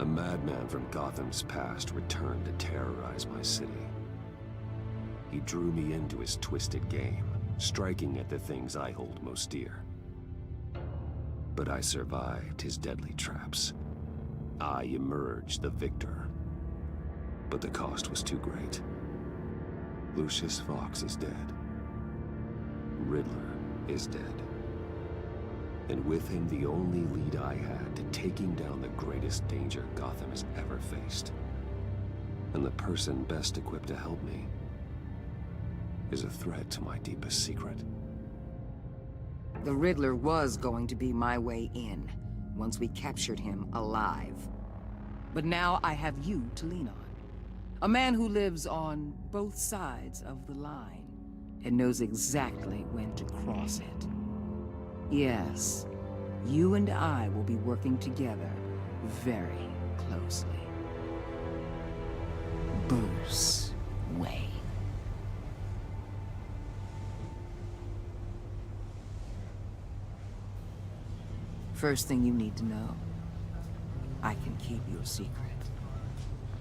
A madman from Gotham's past returned to terrorize my city. He drew me into his twisted game, striking at the things I hold most dear. But I survived his deadly traps. I emerged the victor. But the cost was too great. Lucius Fox is dead. Riddler is dead. And with him, the only lead I had to taking down the greatest danger Gotham has ever faced. And the person best equipped to help me is a threat to my deepest secret. The Riddler was going to be my way in, once we captured him alive. But now I have you to lean on. A man who lives on both sides of the line, and knows exactly when to cross it. Yes, you and I will be working together very closely. Bruce Wayne. First thing you need to know, I can keep your secret.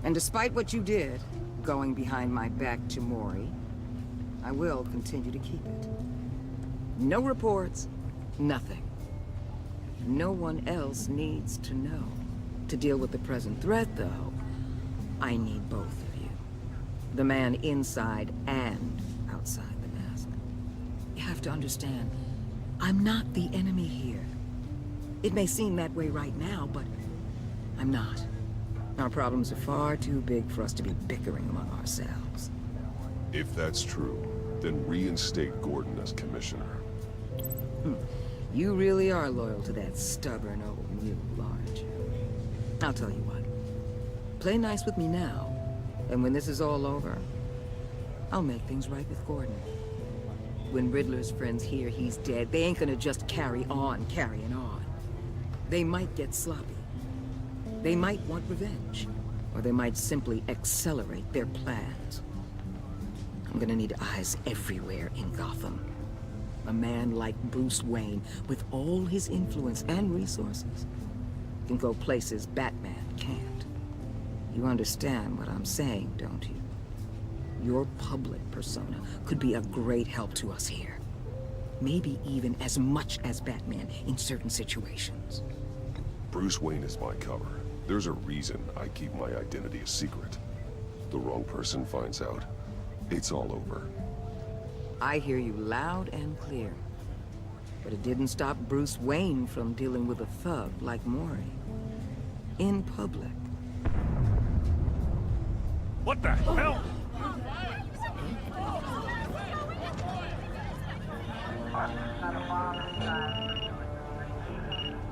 And despite what you did, going behind my back to Mori, I will continue to keep it. No reports, nothing. No one else needs to know. To deal with the present threat, though, I need both of you. The man inside and outside the mask. You have to understand, I'm not the enemy here. It may seem that way right now, but I'm not. Our problems are far too big for us to be bickering among ourselves. If that's true, then reinstate Gordon as commissioner. You really are loyal to that stubborn old mule, aren't you? I'll tell you what. Play nice with me now, and when this is all over, I'll make things right with Gordon. When Riddler's friends hear he's dead, they ain't gonna just carry on carrying on. They might get sloppy. They might want revenge, or they might simply accelerate their plans. I'm gonna need eyes everywhere in Gotham. A man like Bruce Wayne, with all his influence and resources, can go places Batman can't. You understand what I'm saying, don't you? Your public persona could be a great help to us here. Maybe even as much as Batman in certain situations. Bruce Wayne is my cover. There's a reason I keep my identity a secret. The wrong person finds out, it's all over. I hear you loud and clear. But it didn't stop Bruce Wayne from dealing with a thug like Mori. In public. What the hell?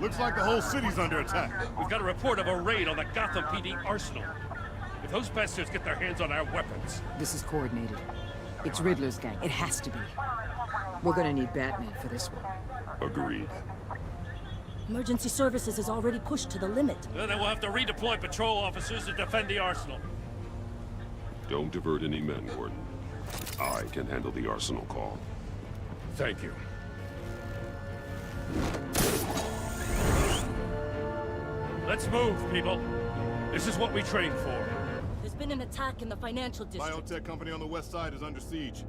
Looks like the whole city's under attack. We've got a report of a raid on the Gotham PD arsenal. If those bastards get their hands on our weapons... This is coordinated. It's Riddler's gang. It has to be. We're gonna need Batman for this one. Agreed. Emergency services is already pushed to the limit. Then we'll have to redeploy patrol officers to defend the arsenal. Don't divert any men, Gordon. I can handle the arsenal call. Thank you. Let's move, people. This is what we trained for. There's been an attack in the financial district. Biotech company on the west side is under siege.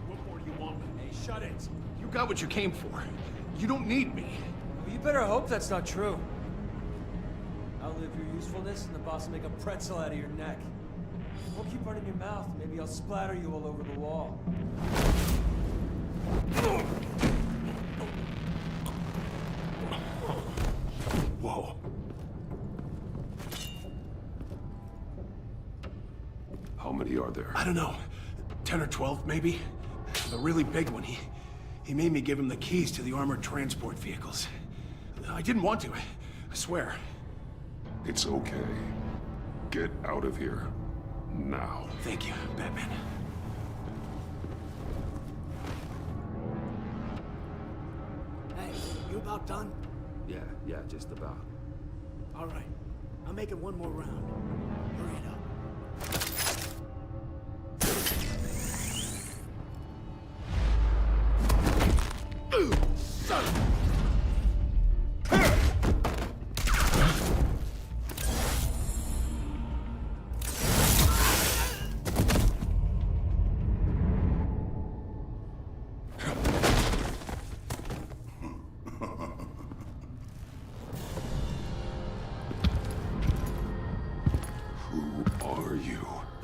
What more do you want with me? Shut it. You got what you came for. You don't need me. Well, you better hope that's not true. outlive your usefulness, and the boss will make a pretzel out of your neck. Don't keep running your mouth. Maybe I'll splatter you all over the wall. Whoa. How many are there? I don't know. 10 or 12, maybe? The really big one, he made me give him the keys to the armored transport vehicles. I didn't want to, I swear. It's okay. Get out of here. Now. Thank you, Batman. Hey, you about done? Yeah, just about. All right. I'm making one more round. Hurry it up. Son of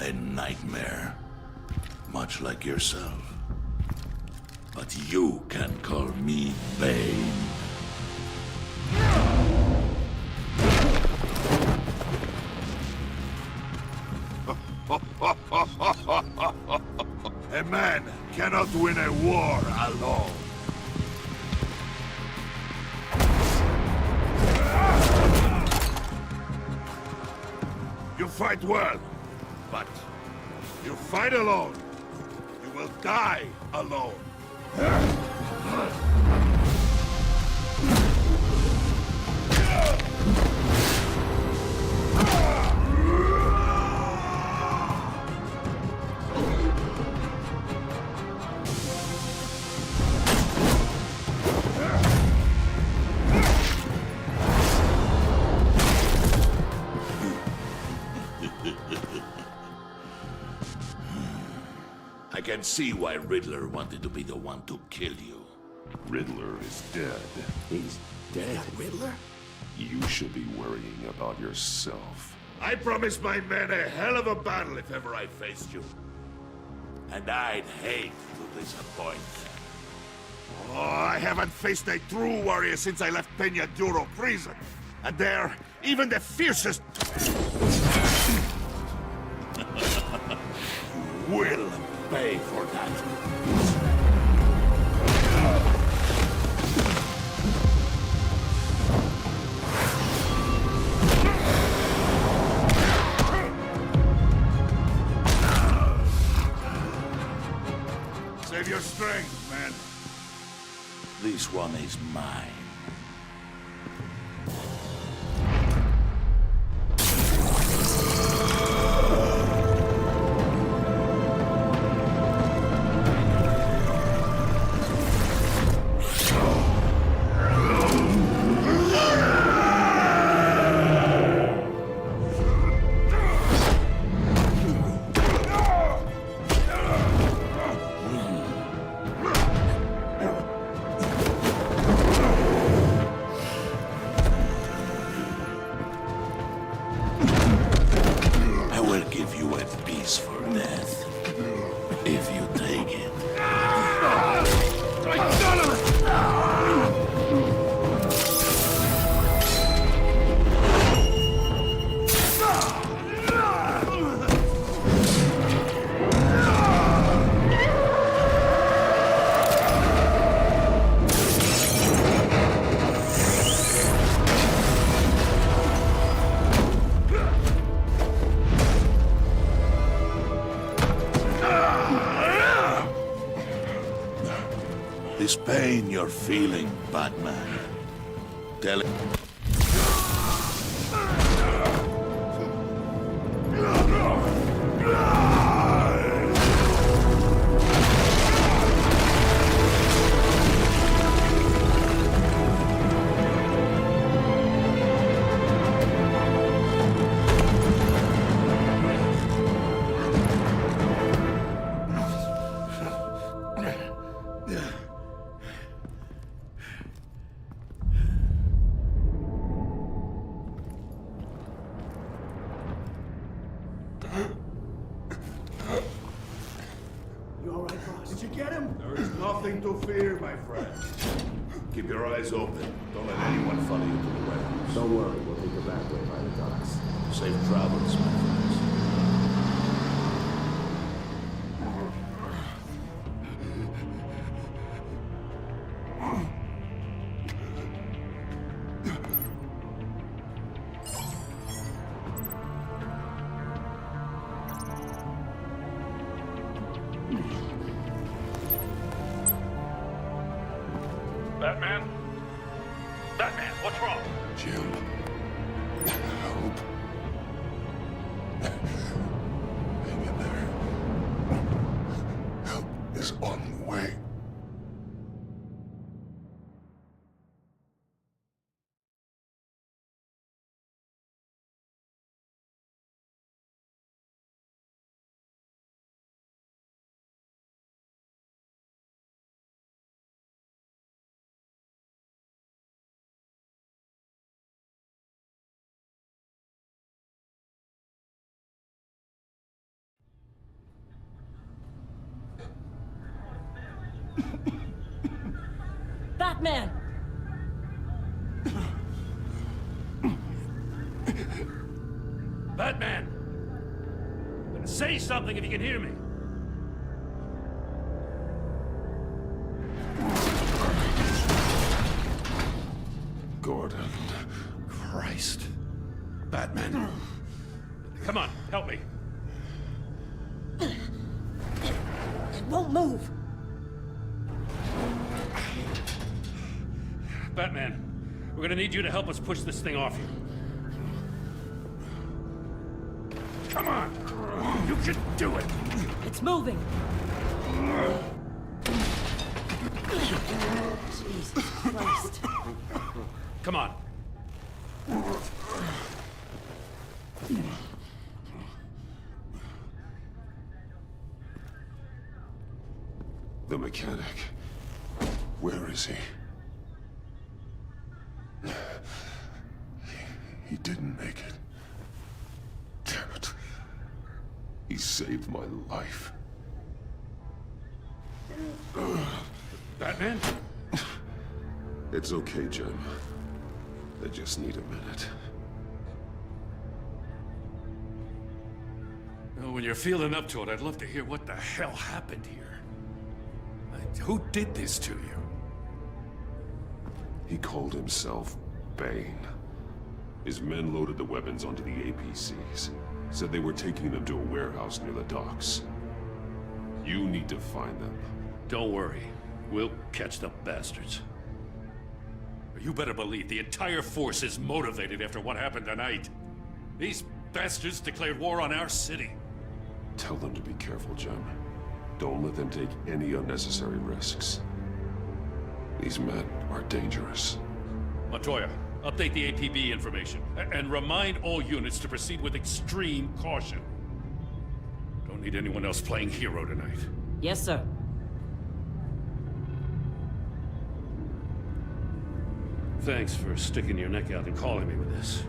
A nightmare. Much like yourself. But you can call me Bane. A man cannot win a war alone. You fight well, but you fight alone. You will die alone. I can see why Riddler wanted to be the one to kill you. Riddler is dead. He's dead. Riddler? You should be worrying about yourself. I promised my men a hell of a battle if ever I faced you. And I'd hate to disappoint them. Oh, I haven't faced a true warrior since I left Peña Duro prison. And there, even the fiercest... You will pay for that. Save your strength, man. This one is mine. This pain you're feeling, Batman. Tell it. Nothing to fear, my friend. Keep your eyes open. Don't let anyone follow you to the warehouse. Don't worry, we'll take the back way by the docks. Safe travels, my friends. Batman? Batman, what's wrong? Jim. Help. Hang in there. Help is on the way. Batman! Batman! Say something if you can hear me. Gordon. Christ. Batman. Come on, help me. It won't move. Batman, we're gonna need you to help us push this thing off you. Come on! You can do it! It's moving. Jesus Christ. Come on. The mechanic. Where is he? He didn't make it. Damn it. He saved my life. Batman? It's okay, Jim. I just need a minute. Well, when you're feeling up to it, I'd love to hear what the hell happened here. Who did this to you? He called himself Bane. His men loaded the weapons onto the APCs. Said they were taking them to a warehouse near the docks. You need to find them. Don't worry. We'll catch the bastards. You better believe the entire force is motivated after what happened tonight. These bastards declared war on our city. Tell them to be careful, Jim. Don't let them take any unnecessary risks. These men are dangerous. Montoya, update the APB information. And remind all units to proceed with extreme caution. Don't need anyone else playing hero tonight. Yes, sir. Thanks for sticking your neck out and calling me with this.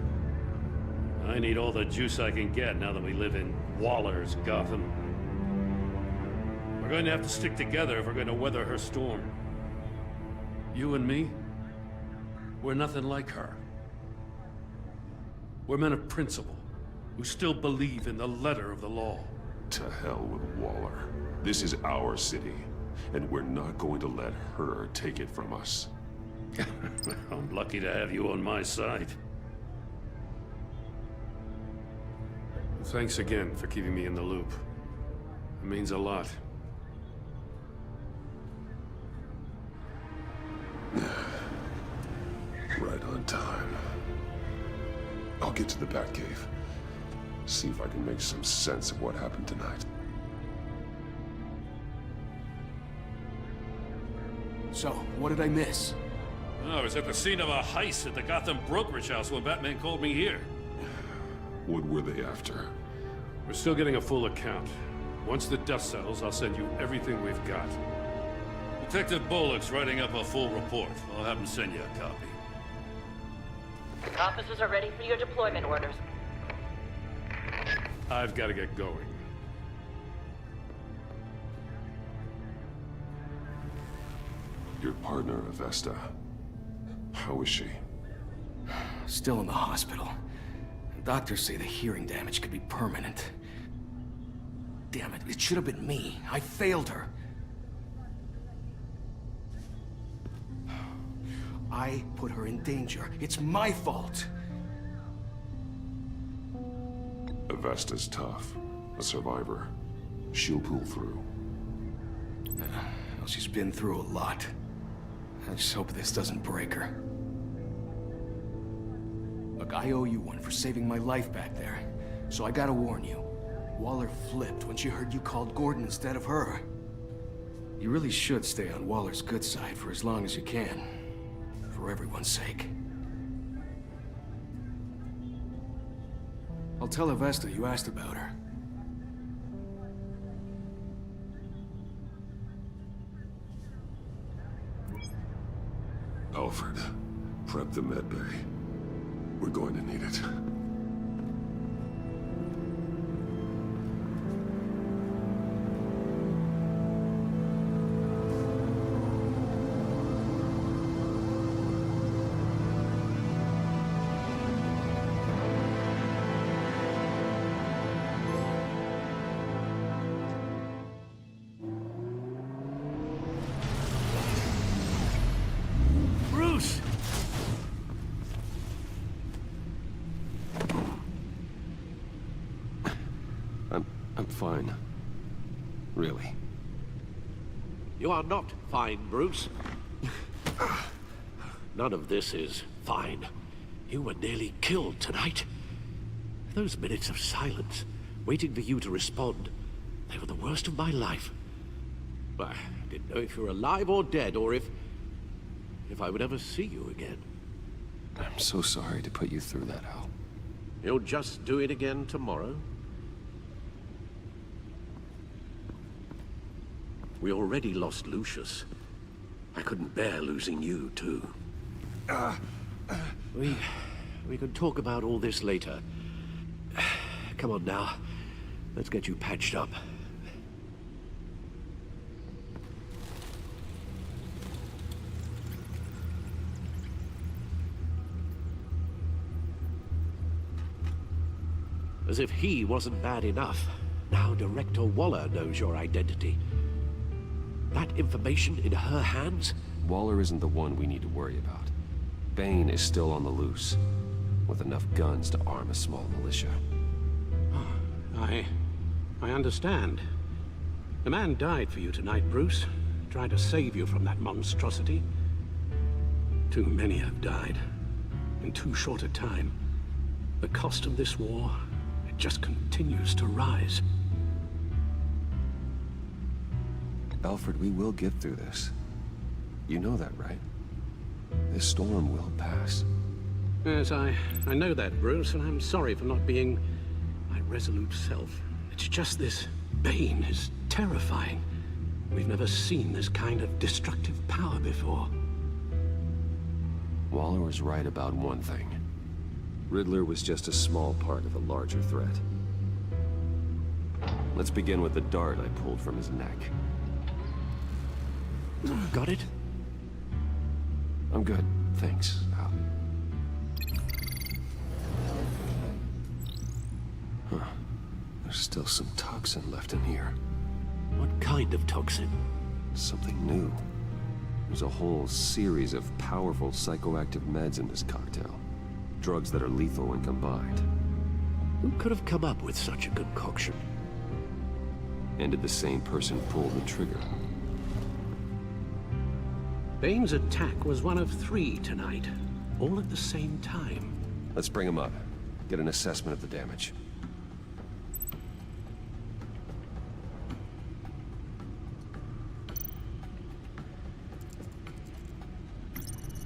I need all the juice I can get now that we live in Waller's Gotham. We're going to have to stick together if we're going to weather her storm. You and me, we're nothing like her. We're men of principle, who still believe in the letter of the law. To hell with Waller. This is our city, and we're not going to let her take it from us. I'm lucky to have you on my side. Thanks again for keeping me in the loop. It means a lot. Right on time. I'll get to the Batcave. See if I can make some sense of what happened tonight. So, what did I miss? I was at the scene of a heist at the Gotham brokerage house when Batman called me here. What were they after? We're still getting a full account. Once the dust settles, I'll send you everything we've got. Detective Bullock's writing up a full report. I'll have him send you a copy. Officers are ready for your deployment orders. I've got to get going. Your partner, Avesta. How is she? Still in the hospital. Doctors say the hearing damage could be permanent. Damn it, it should have been me. I failed her. I put her in danger. It's my fault. Avesta's tough. A survivor. She'll pull through. Well, she's been through a lot. I just hope this doesn't break her. Look, I owe you one for saving my life back there. So I gotta warn you. Waller flipped when she heard you called Gordon instead of her. You really should stay on Waller's good side for as long as you can. For everyone's sake. I'll tell Avesta you asked about her. Alfred, prep the med bay. We're going to need it. Bruce! I'm fine. Really. You are not fine, Bruce. None of this is fine. You were nearly killed tonight. Those minutes of silence, waiting for you to respond, they were the worst of my life. I didn't know if you were alive or dead, or if I would ever see you again. I'm so sorry to put you through that, Al. You'll just do it again tomorrow? We already lost Lucius. I couldn't bear losing you, too. We could talk about all this later. Come on now. Let's get you patched up. As if he wasn't bad enough. Now Director Waller knows your identity. That information in her hands? Waller isn't the one we need to worry about. Bane is still on the loose, with enough guns to arm a small militia. I understand. A man died for you tonight, Bruce. Trying to save you from that monstrosity. Too many have died. In too short a time. The cost of this war, it just continues to rise. Alfred, we will get through this. You know that, right? This storm will pass. Yes, I know that, Bruce, and I'm sorry for not being my resolute self. It's just this Bane is terrifying. We've never seen this kind of destructive power before. Waller was right about one thing. Riddler was just a small part of a larger threat. Let's begin with the dart I pulled from his neck. Got it? I'm good, thanks, Al. Huh. There's still some toxin left in here. What kind of toxin? Something new. There's a whole series of powerful psychoactive meds in this cocktail. Drugs that are lethal when combined. Who could have come up with such a concoction? And did the same person pull the trigger? Bane's attack was one of 3 tonight, all at the same time. Let's bring him up. Get an assessment of the damage.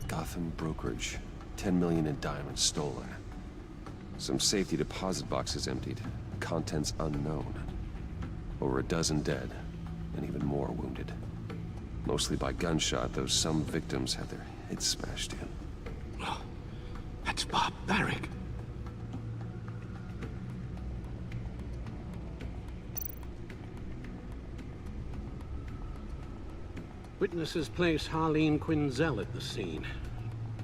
Gotham brokerage. 10 million in diamonds stolen. Some safety deposit boxes emptied. Contents unknown. Over a dozen dead, and even more wounded. Mostly by gunshot, though some victims had their heads smashed in. Oh, that's barbaric. Witnesses place Harleen Quinzel at the scene,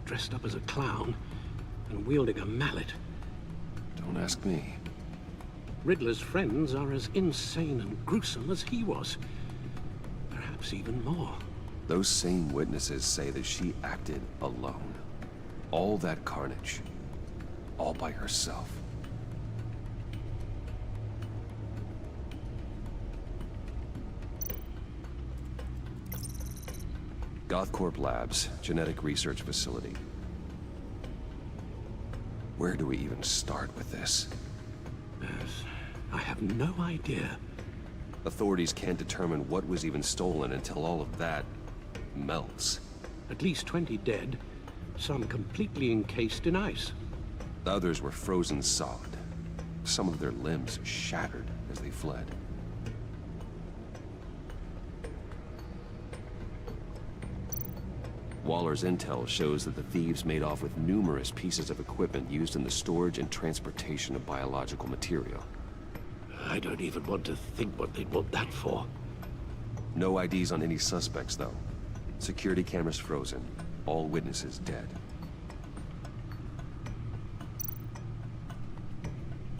dressed up as a clown and wielding a mallet. Don't ask me. Riddler's friends are as insane and gruesome as he was. Perhaps even more. Those same witnesses say that she acted alone. All that carnage. All by herself. GothCorp Labs, genetic research facility. Where do we even start with this? Yes, I have no idea. Authorities can't determine what was even stolen until all of that melts. At least 20 dead, some completely encased in ice. The others were frozen solid. Some of their limbs shattered as they fled. Waller's intel shows that the thieves made off with numerous pieces of equipment used in the storage and transportation of biological material. I don't even want to think what they'd want that for. No IDs on any suspects, though. Security cameras frozen. All witnesses dead.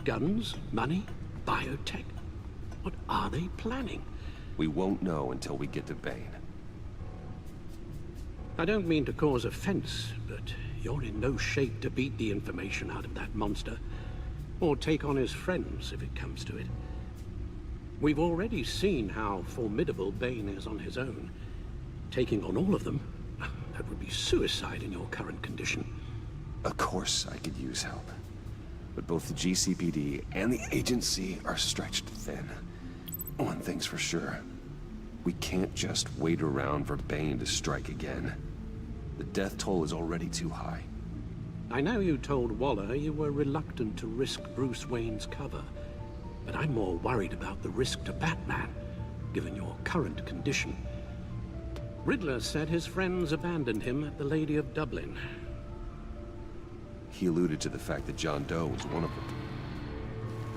Guns, money, biotech. What are they planning? We won't know until we get to Bane. I don't mean to cause offense, but you're in no shape to beat the information out of that monster. Or take on his friends, if it comes to it. We've already seen how formidable Bane is on his own. Taking on all of them, that would be suicide in your current condition. Of course I could use help. But both the GCPD and the agency are stretched thin. One thing's for sure. We can't just wait around for Bane to strike again. The death toll is already too high. I know you told Waller you were reluctant to risk Bruce Wayne's cover, but I'm more worried about the risk to Batman, given your current condition. Riddler said his friends abandoned him at the Lady of Dublin. He alluded to the fact that John Doe was one of them.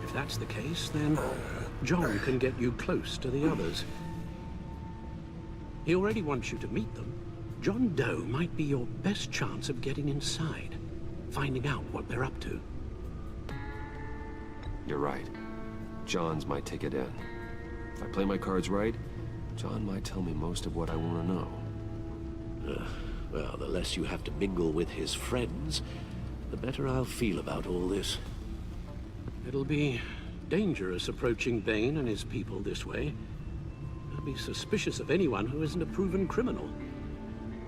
If that's the case, then John can get you close to the others. He already wants you to meet them. John Doe might be your best chance of getting inside, finding out what they're up to. You're right. John's my ticket in. If I play my cards right, John might tell me most of what I want to know. Well, the less you have to mingle with his friends, the better I'll feel about all this. It'll be dangerous approaching Bane and his people this way. They'll be suspicious of anyone who isn't a proven criminal.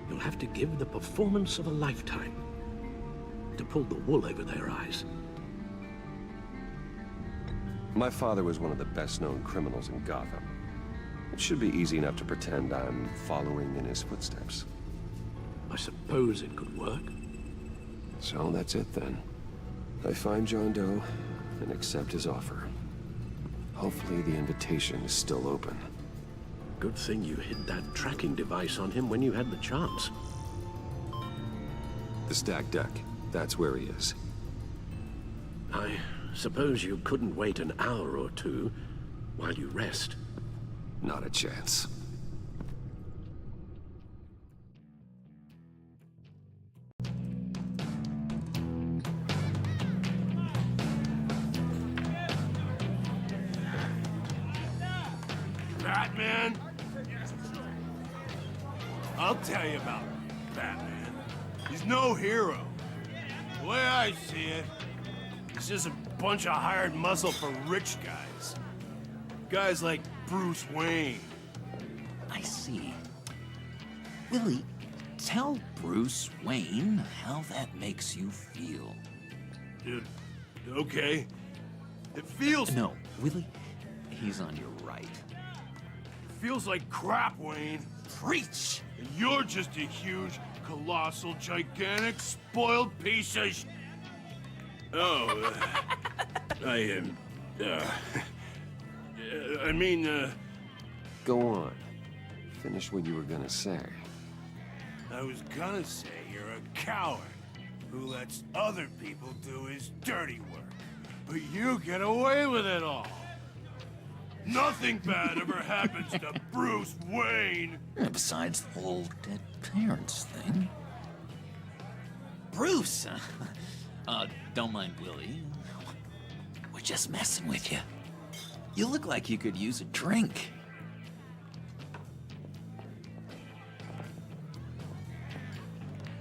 You'll have to give the performance of a lifetime to pull the wool over their eyes. My father was one of the best-known criminals in Gotham. It should be easy enough to pretend I'm following in his footsteps. I suppose it could work. So that's it then. I find John Doe and accept his offer. Hopefully the invitation is still open. Good thing you hid that tracking device on him when you had the chance. The stacked deck. That's where he is. I suppose you couldn't wait an hour or two while you rest. Not a chance. Batman? I'll tell you about Batman. He's no hero. The way I see it, he's just a bunch of hired muscle for rich guys. Guys like Bruce Wayne. I see. Willie, tell Bruce Wayne how that makes you feel. Dude, okay. It feels... No, Willie, he's on your right. Feels like crap, Wayne. Preach! And you're just a huge, colossal, gigantic, spoiled piece of sh... Oh, I am... I mean, Go on. Finish what you were gonna say. I was gonna say you're a coward who lets other people do his dirty work. But you get away with it all. Nothing bad ever happens to Bruce Wayne. Besides the whole dead parents thing. Bruce! Don't mind Willie. We're just messing with you. You look like you could use a drink.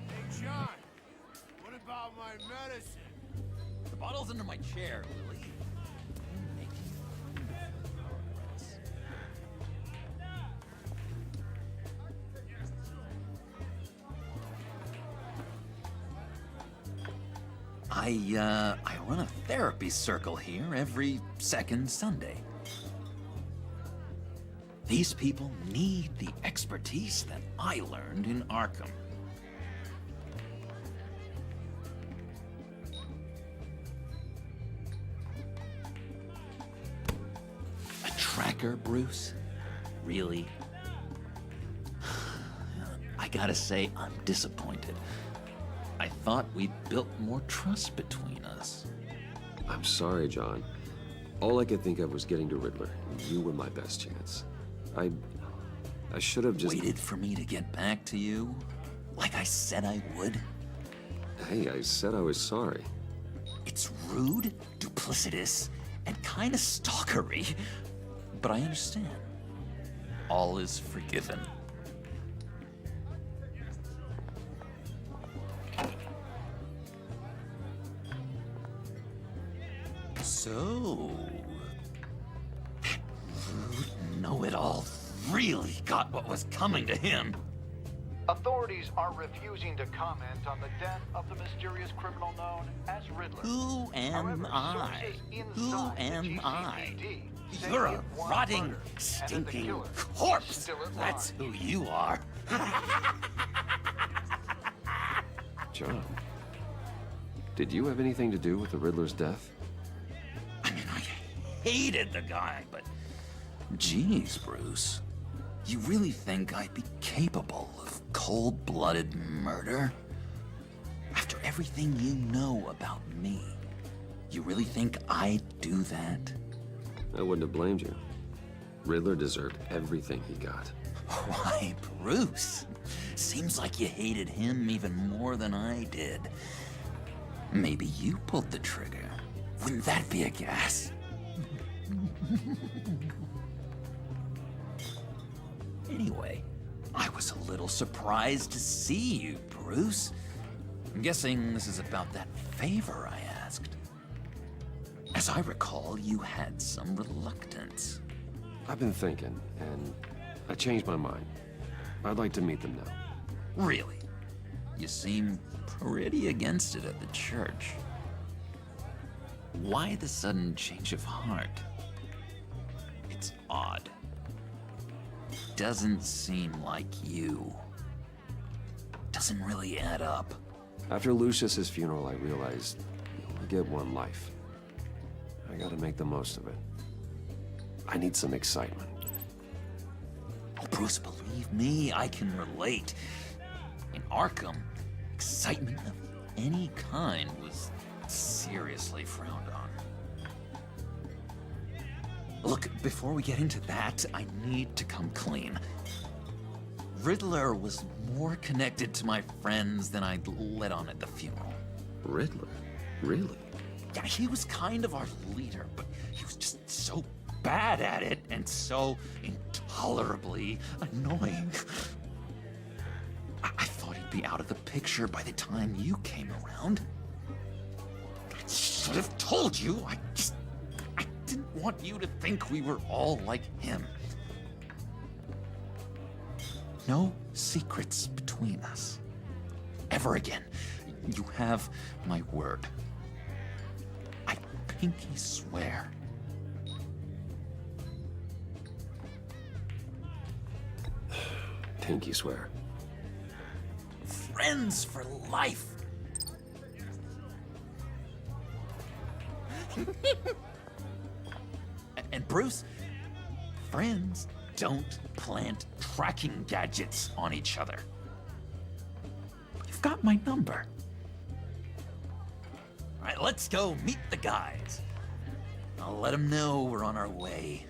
Hey, John, what about my medicine? The bottle's under my chair, Willie. I run a therapy circle here every second Sunday. These people need the expertise that I learned in Arkham. A tracker, Bruce? Really? I gotta say, I'm disappointed. I thought we'd built more trust between us. I'm sorry, John. All I could think of was getting to Riddler. You were my best chance. I should have just... Waited for me to get back to you? Like I said I would? Hey, I said I was sorry. It's rude, duplicitous, and kinda stalkery. But I understand. All is forgiven. So, that rude know-it-all really got what was coming to him. Authorities are refusing to comment on the death of the mysterious criminal known as Riddler. Who am I? Who am I? You're a rotting, stinking corpse. That's who you are. John, did you have anything to do with the Riddler's death? I mean, I hated the guy, but... Geez, Bruce. You really think I'd be capable of cold-blooded murder? After everything you know about me, you really think I'd do that? I wouldn't have blamed you. Riddler deserved everything he got. Why, Bruce? Seems like you hated him even more than I did. Maybe you pulled the trigger. Wouldn't that be a gas? Anyway, I was a little surprised to see you, Bruce. I'm guessing this is about that favor I asked. As I recall, you had some reluctance. I've been thinking, and I changed my mind. I'd like to meet them now. Really? You seem pretty against it at the church. Why the sudden change of heart? It's odd. Doesn't seem like you. Doesn't really add up. After Lucius's funeral, I realized you only get one life. I gotta make the most of it. I need some excitement. Oh, Bruce, believe me, I can relate. In Arkham, excitement of any kind was seriously frowned on. Look, before we get into that, I need to come clean. Riddler was more connected to my friends than I'd let on at the funeral. Riddler? Really? Yeah, he was kind of our leader, but he was just so bad at it and so intolerably annoying. I thought he'd be out of the picture by the time you came around. I should have told you. I didn't want you to think we were all like him. No secrets between us. Ever again. You have my word. I pinky swear. Pinky swear. Friends for life. And Bruce, friends don't plant tracking gadgets on each other. You've got my number. All right, let's go meet the guys. I'll let them know we're on our way.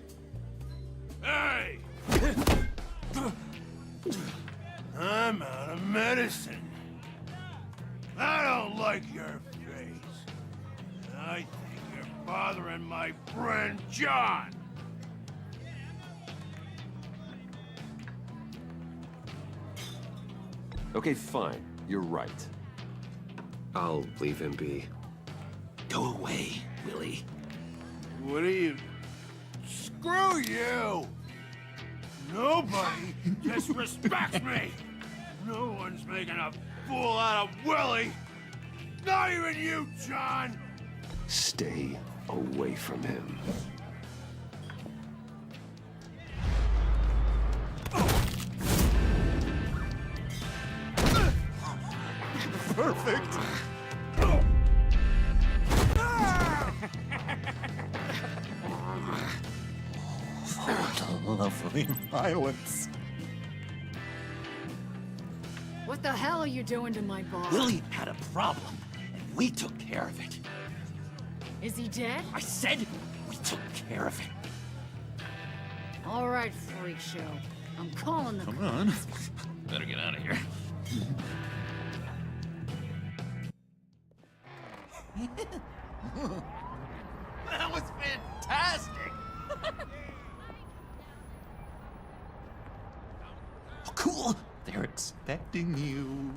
Hey! I'm out of medicine. I don't like your face. I think you're bothering my friend John. Okay, fine. You're right. I'll leave him be. Go away, Willie. What are you... Screw you! Nobody disrespects me! No one's making a fool out of Willie! Not even you, John! Stay away from him. Perfect! Lovely violence. What the hell are you doing to my boss? Willie had a problem, and we took care of it. Is he dead? I said we took care of it. All right, freak show. I'm calling the... Come on. Better get out of here. That was fantastic! Oh, cool! They're expecting you.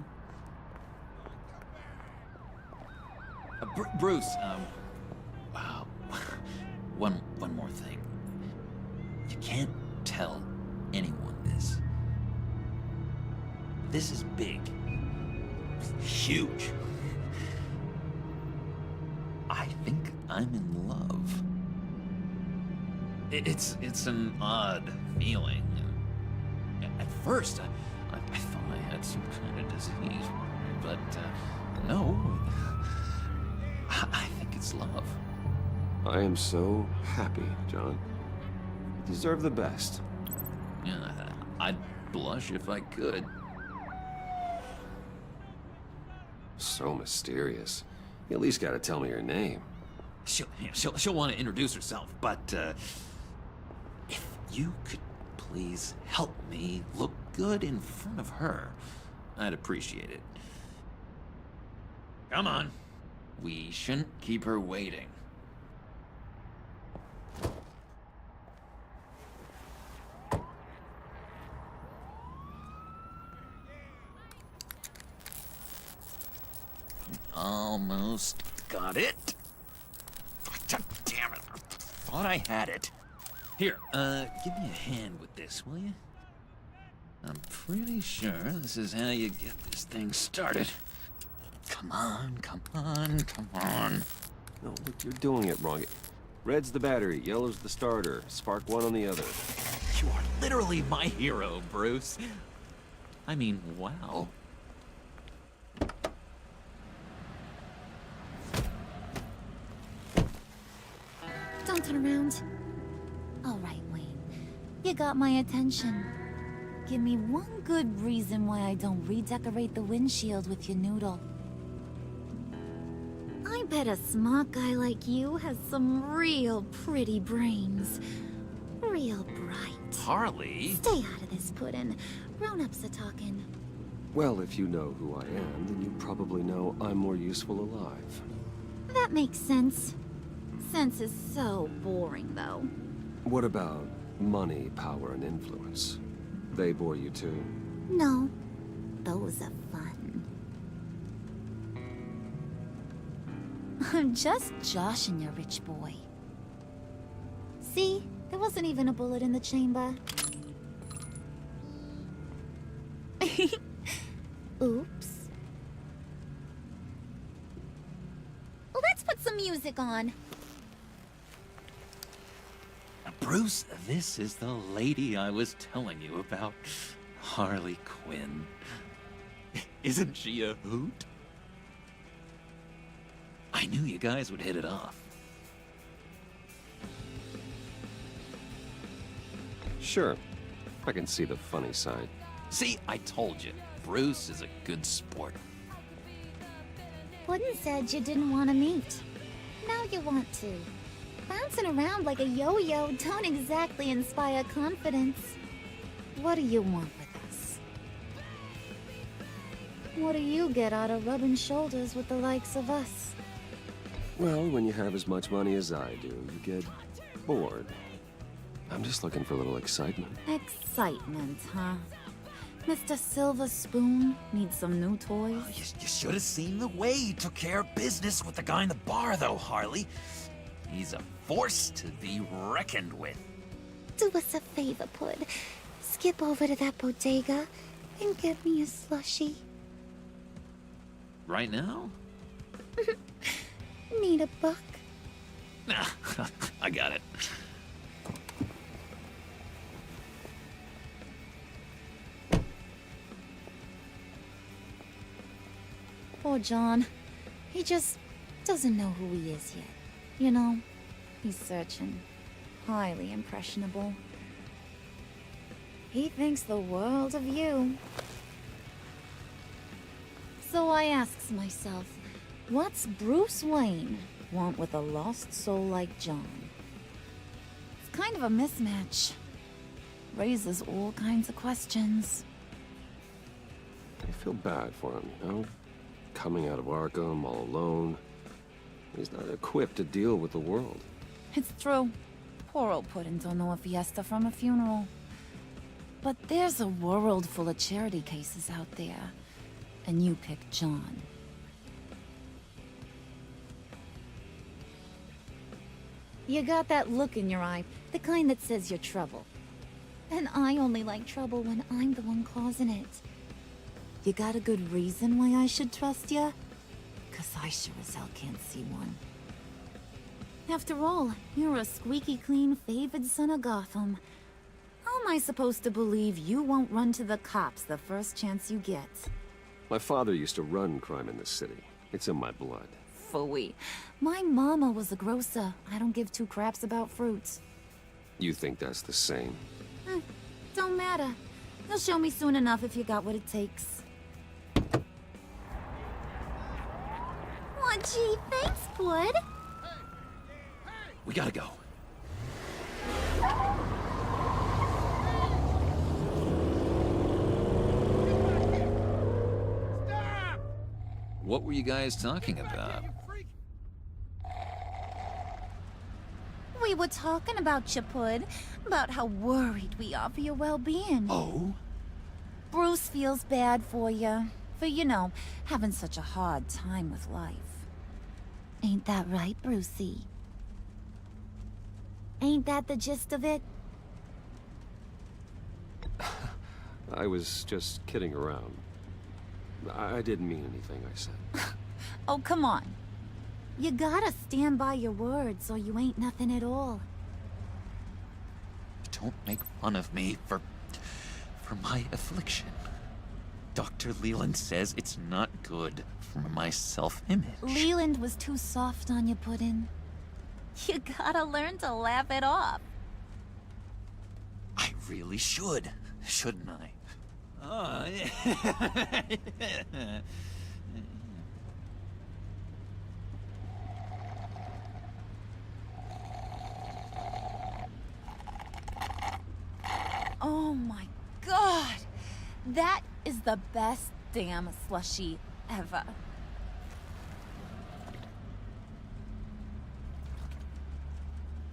Bruce, wow. One more thing. You can't tell anyone this. This is big. Huge. I think I'm in love. It's an odd feeling. At first, I thought I had some kind of disease, but no. I think it's love. I am so happy, John. You deserve the best. Yeah, I'd blush if I could. So mysterious. You at least gotta tell me your name. She'll want to introduce herself, but if you could please help me look good in front of her, I'd appreciate it. Come on. We shouldn't keep her waiting. Almost got it. God damn it. I thought I had it. Here, give me a hand with this, will you? I'm pretty sure this is how you get this thing started. Come on, come on, come on. No, look, you're doing it wrong. Red's the battery, yellow's the starter. Spark one on the other. You are literally my hero, Bruce. I mean, wow. Don't turn around. All right, Wayne. You got my attention. Give me one good reason why I don't redecorate the windshield with your noodle. I bet a smart guy like you has some real pretty brains. Real bright. Harley? Stay out of this, Puddin'. Grown-ups are talking. Well, if you know who I am, then you probably know I'm more useful alive. That makes sense. Sense is so boring, though. What about money, power, and influence? They bore you too? No. Those are fun. I'm just joshing you, rich boy. See? There wasn't even a bullet in the chamber. Oops. Well, let's put some music on. Bruce, this is the lady I was telling you about. Harley Quinn. Isn't she a hoot? I knew you guys would hit it off. Sure. I can see the funny side. See, I told you. Bruce is a good sport. Puddin' said you didn't want to meet. Now you want to. Bouncing around like a yo-yo don't exactly inspire confidence. What do you want with us? What do you get out of rubbing shoulders with the likes of us? Well, when you have as much money as I do, you get bored. I'm just looking for a little excitement. Excitement, huh? Mr. Silver Spoon needs some new toys? Oh, you should have seen the way he took care of business with the guy in the bar, though, Harley. He's a force to be reckoned with. Do us a favor, Pud. Skip over to that bodega and get me a slushie. Right now? Need a buck? Nah, I got it. Poor John. He just doesn't know who he is yet. You know, he's searching. Highly impressionable. He thinks the world of you. So I asks myself, what's Bruce Wayne want with a lost soul like John? It's kind of a mismatch. Raises all kinds of questions. I feel bad for him, you know? Coming out of Arkham all alone. He's not equipped to deal with the world. It's true. Poor old Puddin' don't know a fiesta from a funeral. But there's a world full of charity cases out there. And you pick John. You got that look in your eye, the kind that says you're trouble. And I only like trouble when I'm the one causing it. You got a good reason why I should trust you? 'Cause I sure as hell can't see one. After all, you're a squeaky clean favored son of Gotham. How am I supposed to believe you won't run to the cops the first chance you get? My father used to run crime in this city. It's in my blood. Phooey. My mama was a grocer. I don't give two craps about fruits. You think that's the same? Don't matter. You'll show me soon enough if you got what it takes. Aw, gee, thanks, Bud. We gotta go. What were you guys talking about? We were talking about you, Pud. About how worried we are for your well-being. Oh? Bruce feels bad for you. For, you know, having such a hard time with life. Ain't that right, Brucey? Ain't that the gist of it? I was just kidding around. I didn't mean anything I said. Oh, come on. You gotta stand by your words or you ain't nothing at all. Don't make fun of me for my affliction. Dr. Leland says it's not good for my self-image. Leland was too soft on you, Puddin'. You gotta learn to laugh it off. I really should, shouldn't I? Oh, Oh my god! That is the best damn slushie ever.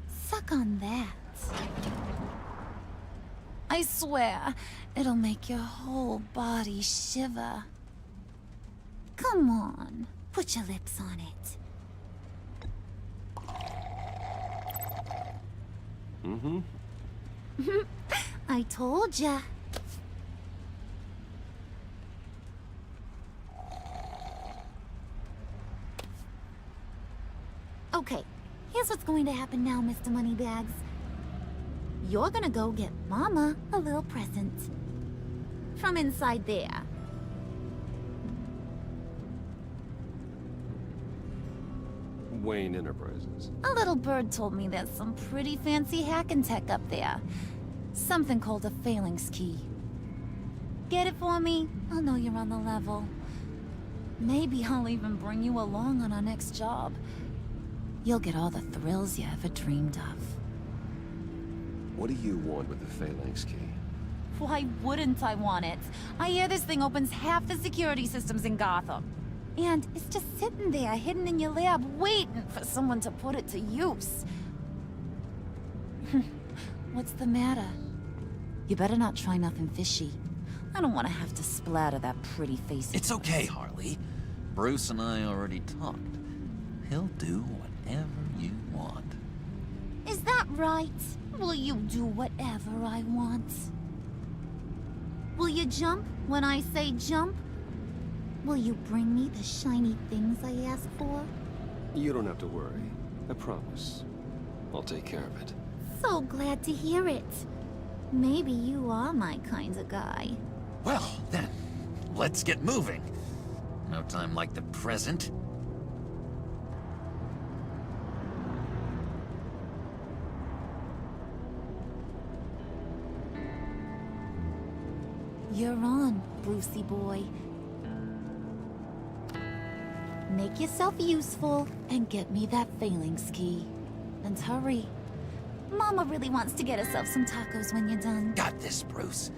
Suck on that. I swear, it'll make your whole body shiver. Come on, put your lips on it. Mm-hmm. I told ya. Okay, here's what's going to happen now, Mr. Moneybags. You're gonna go get Mama a little present. From inside there. Wayne Enterprises. A little bird told me there's some pretty fancy hacking tech up there. Something called a phalanx key. Get it for me? I'll know you're on the level. Maybe I'll even bring you along on our next job. you'll get all the thrills you ever dreamed of. What do you want with the Phalanx key? Why wouldn't I want it? I hear this thing opens half the security systems in Gotham. And it's just sitting there, hidden in your lab, waiting for someone to put it to use. What's the matter? You better not try nothing fishy. I don't want to have to splatter that pretty face. It's okay, Harley. Bruce and I already talked. He'll do whatever you want. Is that right? Will you do whatever I want? Will you jump when I say jump? Will you bring me the shiny things I ask for? You don't have to worry. I promise. I'll take care of it. So glad to hear it. Maybe you are my kind of guy. Well, then, let's get moving. No time like the present. You're on, Brucey boy. Make yourself useful and get me that Phalanx key. And hurry. Mama really wants to get herself some tacos when you're done. Got this, Bruce.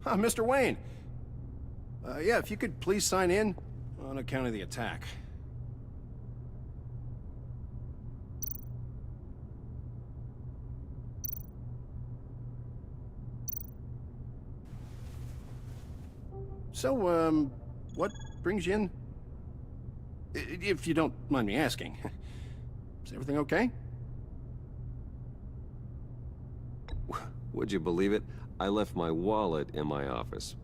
Mr. Wayne. Yeah, if you could please sign in on account of the attack. So, what brings you in? If you don't mind me asking. Is everything okay? Would you believe it? I left my wallet in my office.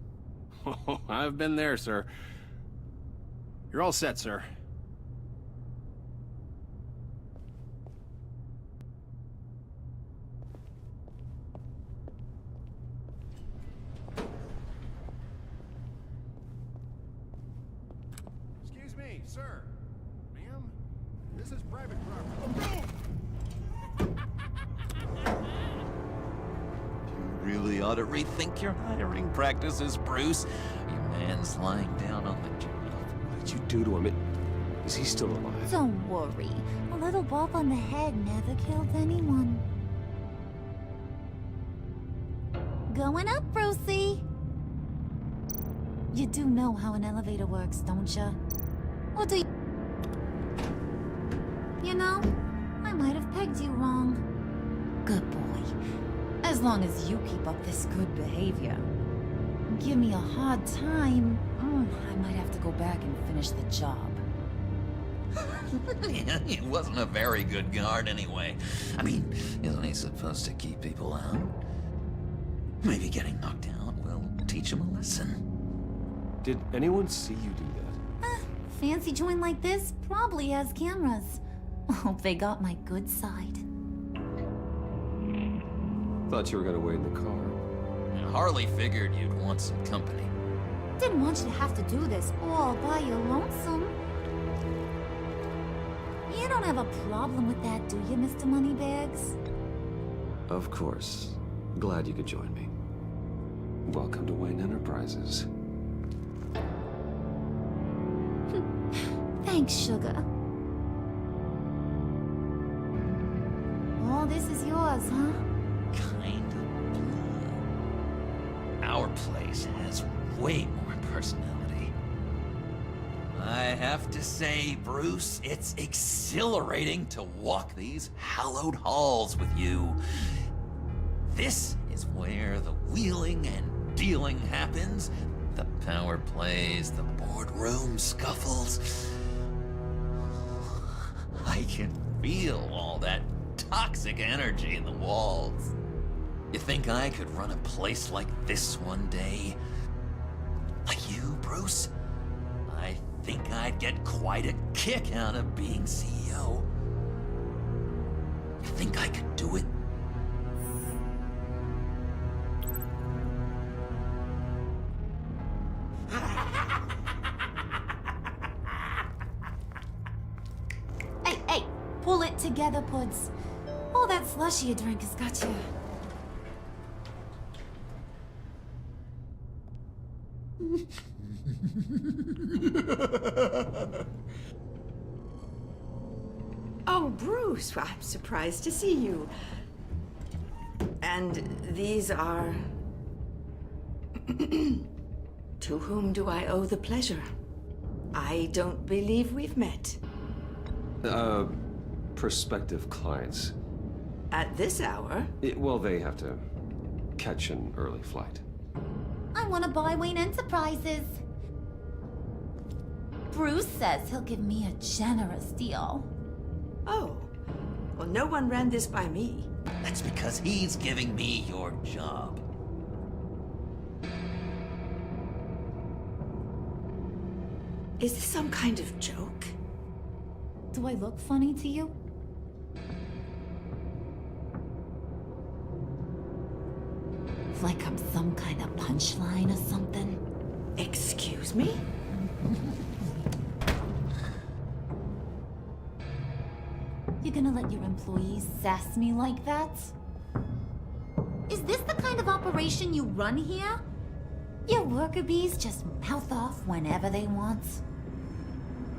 Oh, I've been there, sir. You're all set, sir. Excuse me, sir. Ma'am, this is private property. Really ought to rethink your hiring practices, Bruce. Your man's lying down on the job. What did you do to him? Is he still alive? Don't worry. A little bump on the head never killed anyone. Going up, Brucey. You do know how an elevator works, don't you? Or do you? You know, I might have pegged you wrong. Good boy. As long as you keep up this good behavior. Give me a hard time, I might have to go back and finish the job. Yeah, he wasn't a very good guard anyway. I mean, isn't he supposed to keep people out? Maybe getting knocked out will teach him a lesson. Did anyone see you do that? Fancy joint like this probably has cameras. Hope they got my good side. Thought you were gonna wait in the car. Harley figured you'd want some company. Didn't want you to have to do this all by your lonesome. You don't have a problem with that, do you, Mr. Moneybags? Of course. Glad you could join me. Welcome to Wayne Enterprises. Thanks, sugar. All this is yours, huh? Kind of blood. Our place has way more personality. I have to say, Bruce, it's exhilarating to walk these hallowed halls with you. This is where the wheeling and dealing happens. The power plays, the boardroom scuffles. I can feel all that toxic energy in the walls. You think I could run a place like this one day? Like you, Bruce? I think I'd get quite a kick out of being CEO. think I could do it? Hey, pull it together, Puds. All that slushy you drink has got you. Oh, Bruce, well, I'm surprised to see you. And these are... To whom do I owe the pleasure? I don't believe we've met. Prospective clients. At this hour? Well, they have to catch an early flight. I want to buy Wayne Enterprises. Bruce says he'll give me a generous deal. Oh, well, no one ran this by me. That's because he's giving me your job. Is this some kind of joke? Do I look funny to you? Like I'm some kind of punchline or something? Excuse me? You gonna let your employees sass me like that? Is this the kind of operation you run here? Your worker bees just mouth off whenever they want.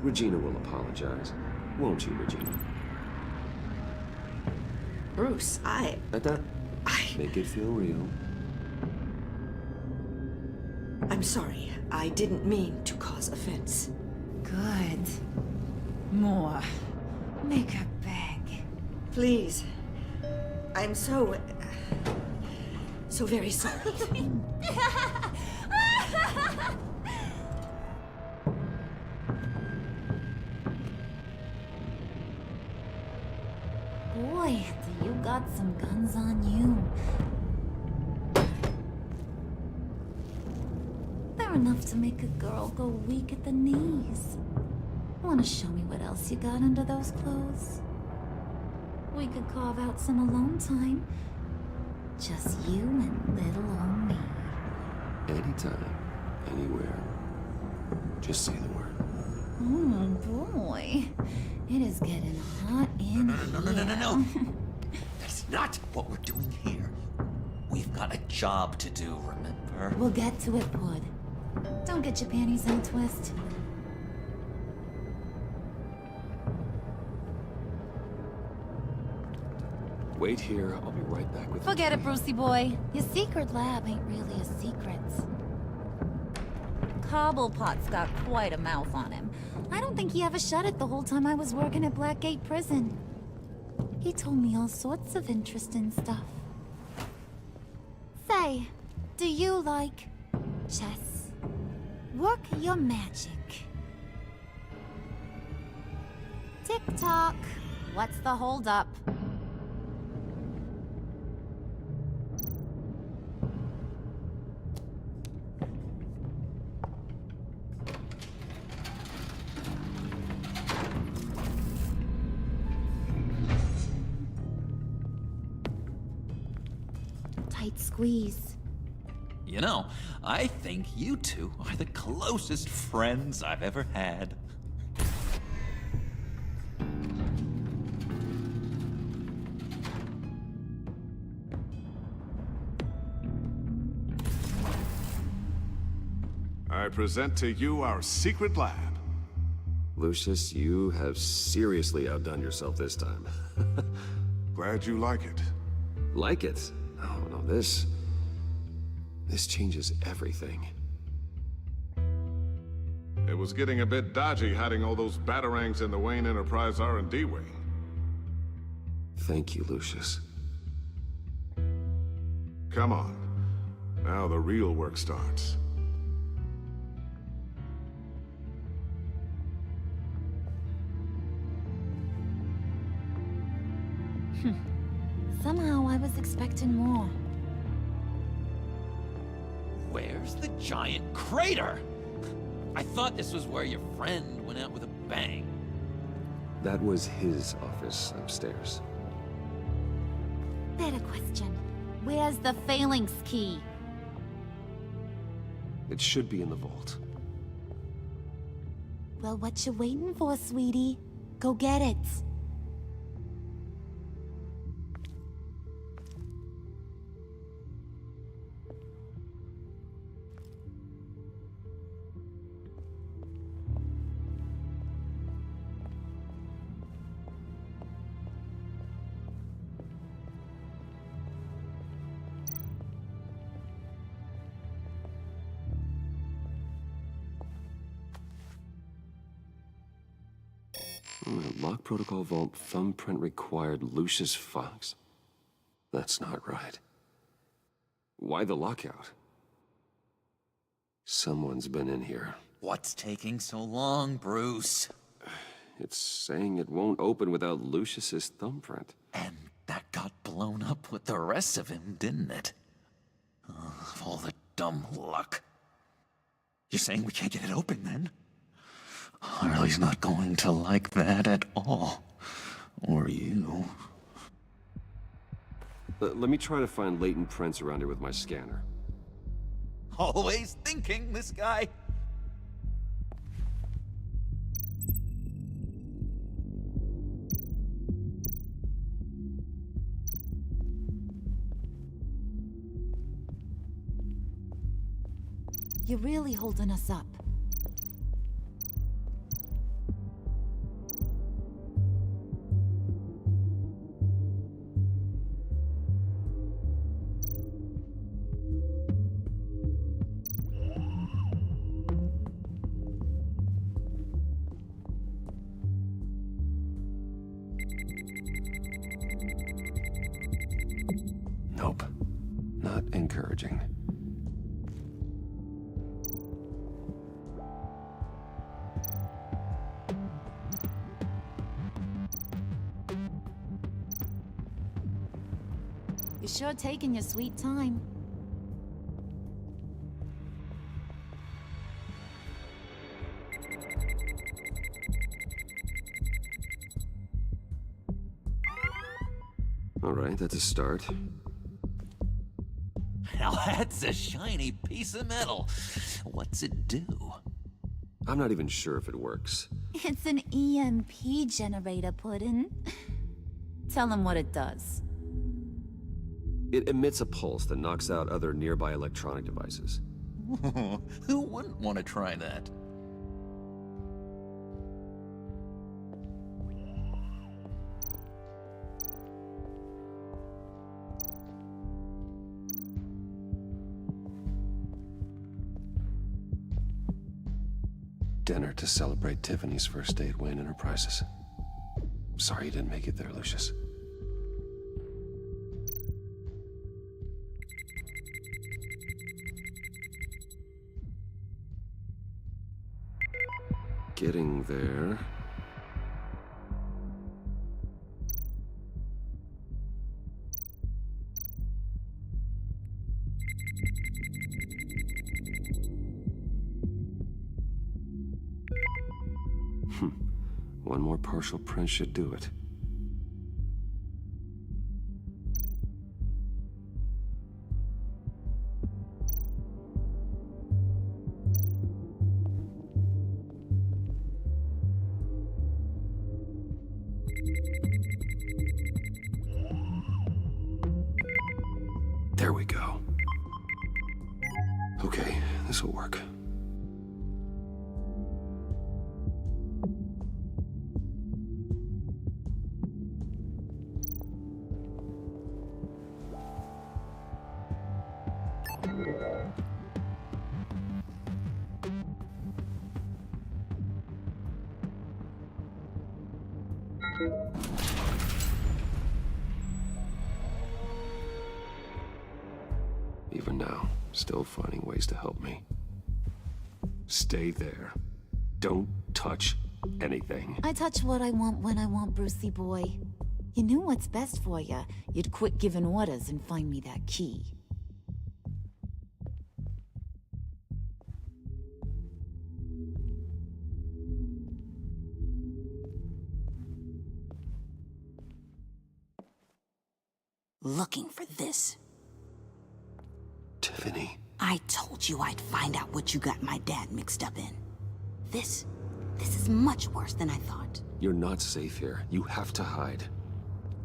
Regina will apologize. Won't you, Regina? Bruce, I... Make it feel real. I'm sorry. I didn't mean to cause offense. Good. More. Make her beg. Please. I'm so very sorry. Boy, do you got some guns on you. They're enough to make a girl go weak at the knees. Wanna show me what else you got under those clothes? We could carve out some alone time. Just you and little old me. Anytime, anywhere. Just say the word. Oh boy. It is getting hot in here. No. That's not what we're doing here. We've got a job to do, remember? We'll get to it, Pud. Don't get your panties in a twist. Wait here, I'll be right back with Forget it, Brucey boy. Your secret lab ain't really a secret. Cobblepot's got quite a mouth on him. I don't think he ever shut it the whole time I was working at Blackgate Prison. He told me all sorts of interesting stuff. Say, do you like chess? Work your magic. Tick-tock. What's the holdup? Tight squeeze. You know, I think you two are the closest friends I've ever had. I present to you our secret lab. Lucius, you have seriously outdone yourself this time. Glad you like it. Like it? Oh, no, this changes everything. It was getting a bit dodgy hiding all those batarangs in the Wayne Enterprise R&D wing. Thank you, Lucius. Come on. Now the real work starts. Somehow I was expecting more. Where's the giant crater? I thought this was where your friend went out with a bang. That was his office upstairs. Better question. Where's the phalanx key? It should be in the vault. Well, what you waiting for, sweetie? Go get it. Lock protocol vault thumbprint required Lucius Fox. That's not right. Why the lockout? Someone's been in here. What's taking so long, Bruce? It's saying it won't open without Lucius's thumbprint. And that got blown up with the rest of him, didn't it? All the dumb luck. You're saying we can't get it open, then? Harley's not going to like that at all. Or you. Let me try to find latent prints around here with my scanner. Always thinking, this guy. You're really holding us up. Nope. Not encouraging. You're sure taking your sweet time. All right, that's a start. Now that's a shiny piece of metal. What's it do? I'm not even sure if it works. It's an EMP generator, Puddin'. Tell him what it does. It emits a pulse that knocks out other nearby electronic devices. Who wouldn't want to try that? Dinner to celebrate Tiffany's first day at Wayne Enterprises. Sorry you didn't make it there, Lucius. Getting there. One more partial print should do it. There we go. Okay, this will work. Even now, still finding ways to help me. Stay there. Don't touch anything. I touch what I want when I want, Brucey boy. You knew what's best for you. You'd quit giving orders and find me that key. looking for this. Tiffany. I told you I'd find out what you got my dad mixed up in. This is much worse than I thought. You're not safe here. You have to hide.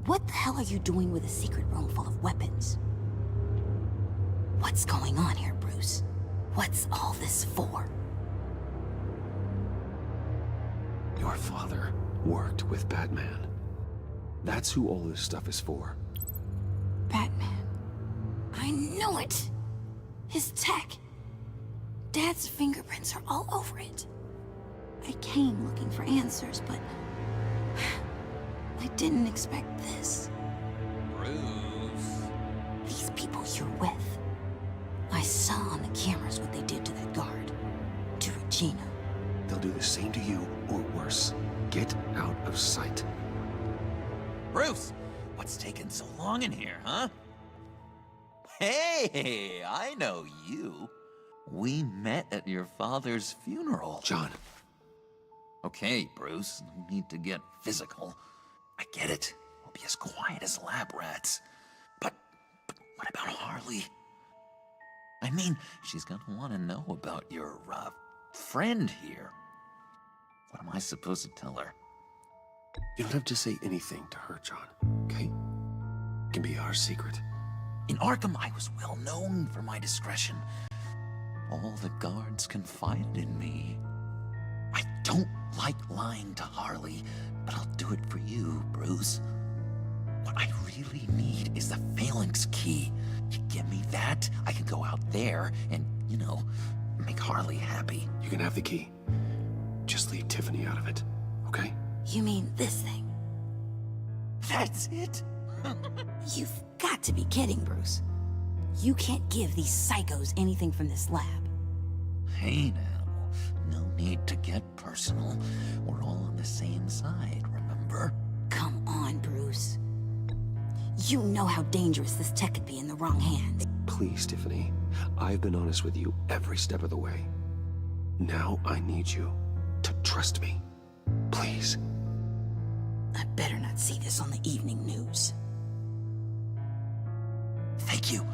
What the hell are you doing with a secret room full of weapons? What's going on here, Bruce? What's all this for? Your father worked with Batman. That's who all this stuff is for. Batman. I knew it! His tech. Dad's fingerprints are all over it. I came looking for answers, but I didn't expect this. Bruce. These people you're with. I saw on the cameras what they did to that guard. To Regina. They'll do the same to you, or worse. Get out of sight. Bruce, what's taking so long in here, huh? Hey, I know you. We met at your father's funeral. John. Okay, Bruce, no need to get physical. I get it. We'll be as quiet as lab rats. But what about Harley? I mean, she's gonna want to know about your, friend here. What am I supposed to tell her? You don't have to say anything to her, John, okay? It can be our secret. In Arkham, I was well known for my discretion. All the guards confided in me. I don't like lying to Harley, but I'll do it for you, Bruce. What I really need is the Phalanx key. You give me that, I can go out there and, you know, make Harley happy. You can have the key. Just leave Tiffany out of it, okay? You mean this thing? That's it? You've got to be kidding, Bruce. You can't give these psychos anything from this lab. Hey now, no need to get personal. We're all on the same side, remember? Come on, Bruce. You know how dangerous this tech could be in the wrong hands. Please, Tiffany. I've been honest with you every step of the way. Now I need you to trust me. Please. I better not see this on the evening news. Thank you.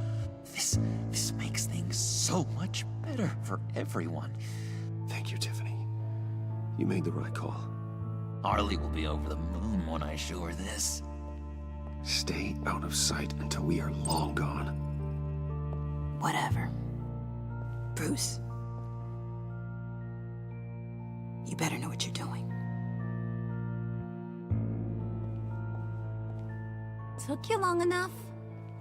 This makes things so much better for everyone. Thank you, Tiffany. You made the right call. Harley will be over the moon when I show her this. Stay out of sight until we are long gone. Whatever. Bruce. You better know what you're doing. Took you long enough?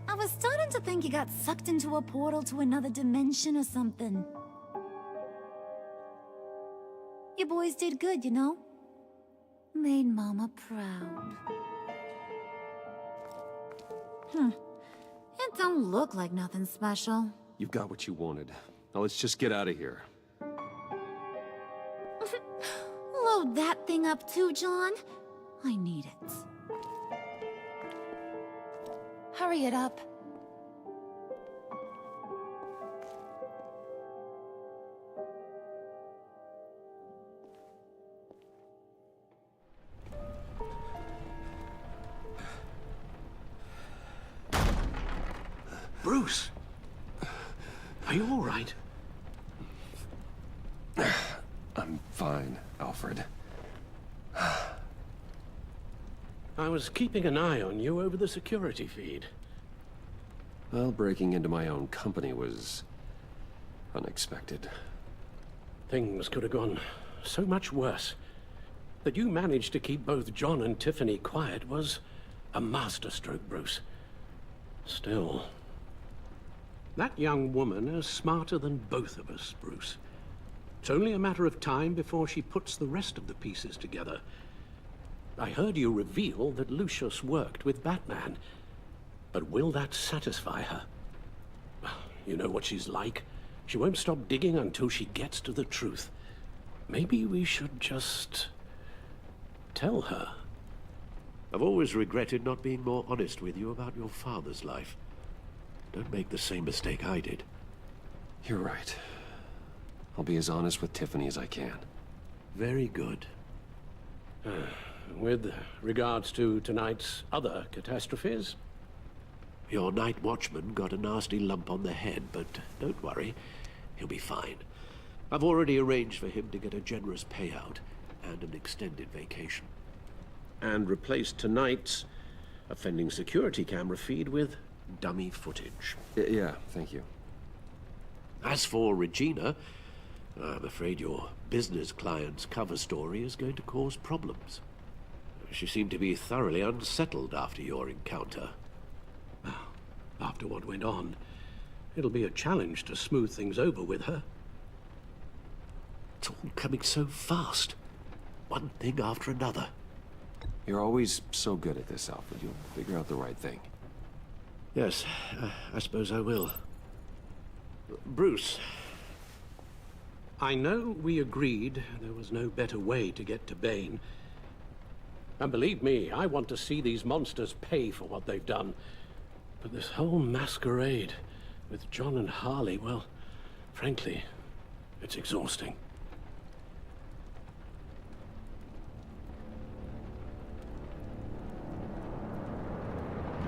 I was starting to think you got sucked into a portal to another dimension or something. You boys did good, you know? Made Mama proud. It don't look like nothing special. You've got what you wanted. Now let's just get out of here. Load that thing up too, John. I need it. Hurry it up. Bruce! Are you all right? I'm fine, Alfred. I was keeping an eye on you over the security feed. Well, breaking into my own company was unexpected. Things could have gone so much worse. That you managed to keep both John and Tiffany quiet was a masterstroke, Bruce. Still, that young woman is smarter than both of us, Bruce. It's only a matter of time before she puts the rest of the pieces together. I heard you reveal that Lucius worked with Batman. But will that satisfy her? You know what she's like. She won't stop digging until she gets to the truth. Maybe we should just tell her. I've always regretted not being more honest with you about your father's life. Don't make the same mistake I did. You're right. I'll be as honest with Tiffany as I can. Very good. With regards to tonight's other catastrophes, Your night watchman got a nasty lump on the head, but don't worry, he'll be fine. I've already arranged for him to get a generous payout and an extended vacation. And replaced tonight's offending security camera feed with dummy footage. Yeah, thank you. As for Regina, I'm afraid your business client's cover story is going to cause problems. She seemed to be thoroughly unsettled after your encounter. Well, after what went on, it'll be a challenge to smooth things over with her. It's all coming so fast. One thing after another. You're always so good at this, Alfred. You'll figure out the right thing. Yes, I suppose I will. Bruce, I know we agreed there was no better way to get to Bane. And believe me, I want to see these monsters pay for what they've done. But this whole masquerade with John and Harley, well, frankly, it's exhausting.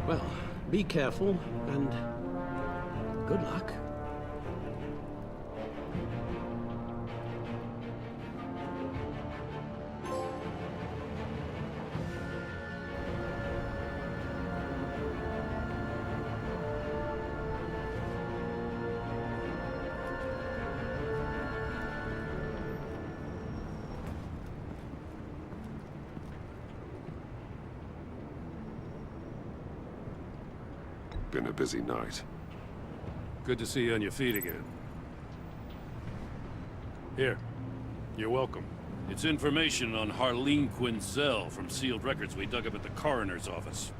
Well, be careful, and good luck. Been a busy night. Good to see you on your feet again. Here, you're welcome. It's information on Harleen Quinzel from sealed records we dug up at the coroner's office.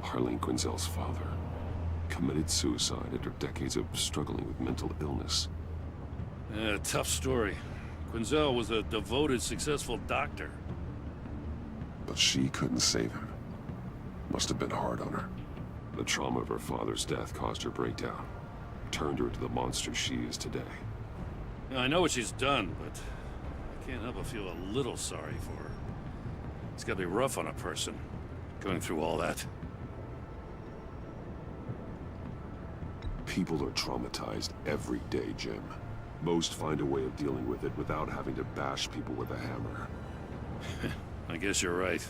Harleen Quinzel's father committed suicide after decades of struggling with mental illness. Tough story. Quinzel was a devoted, successful doctor. But she couldn't save him. Must have been hard on her. The trauma of her father's death caused her breakdown. Turned her into the monster she is today. I know what she's done, but I can't help but feel a little sorry for her. It's gotta be rough on a person, going through all that. People are traumatized every day, Jim. Most find a way of dealing with it without having to bash people with a hammer. I guess you're right.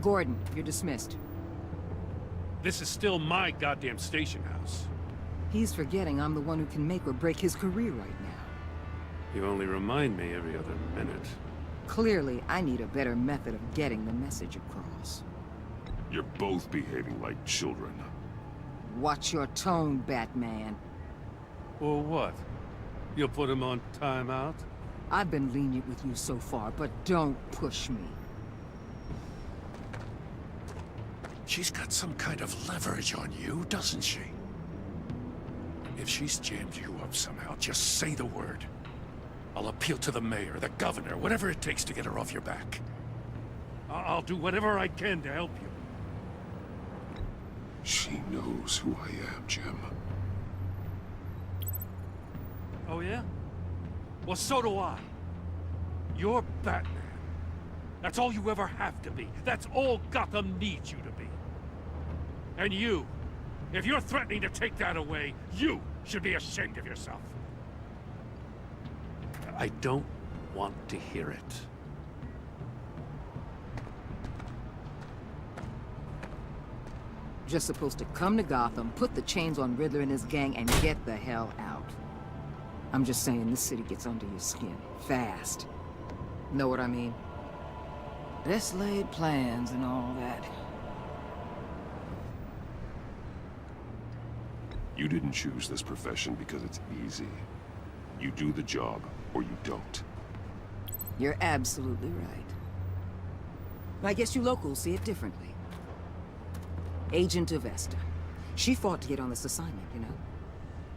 Gordon, you're dismissed. This is still my goddamn station house. He's forgetting I'm the one who can make or break his career right now. You only remind me every other minute. Clearly, I need a better method of getting the message across. You're both behaving like children. Watch your tone, Batman. Or what? You'll put him on timeout? I've been lenient with you so far, but don't push me. She's got some kind of leverage on you, doesn't she? If she's jammed you up somehow, just say the word. I'll appeal to the mayor, the governor, whatever it takes to get her off your back. I'll do whatever I can to help you. She knows who I am, Jim. Oh, yeah? Well, so do I. You're Batman. That's all you ever have to be. That's all Gotham needs you to be. And you, if you're threatening to take that away, you should be ashamed of yourself. I don't want to hear it. Just supposed to come to Gotham, put the chains on Riddler and his gang, and get the hell out. I'm just saying, this city gets under your skin. Fast. Know what I mean? Best laid plans and all that. You didn't choose this profession because it's easy. You do the job, or you don't. You're absolutely right. I guess you locals see it differently. Agent Avesta. She fought to get on this assignment, you know?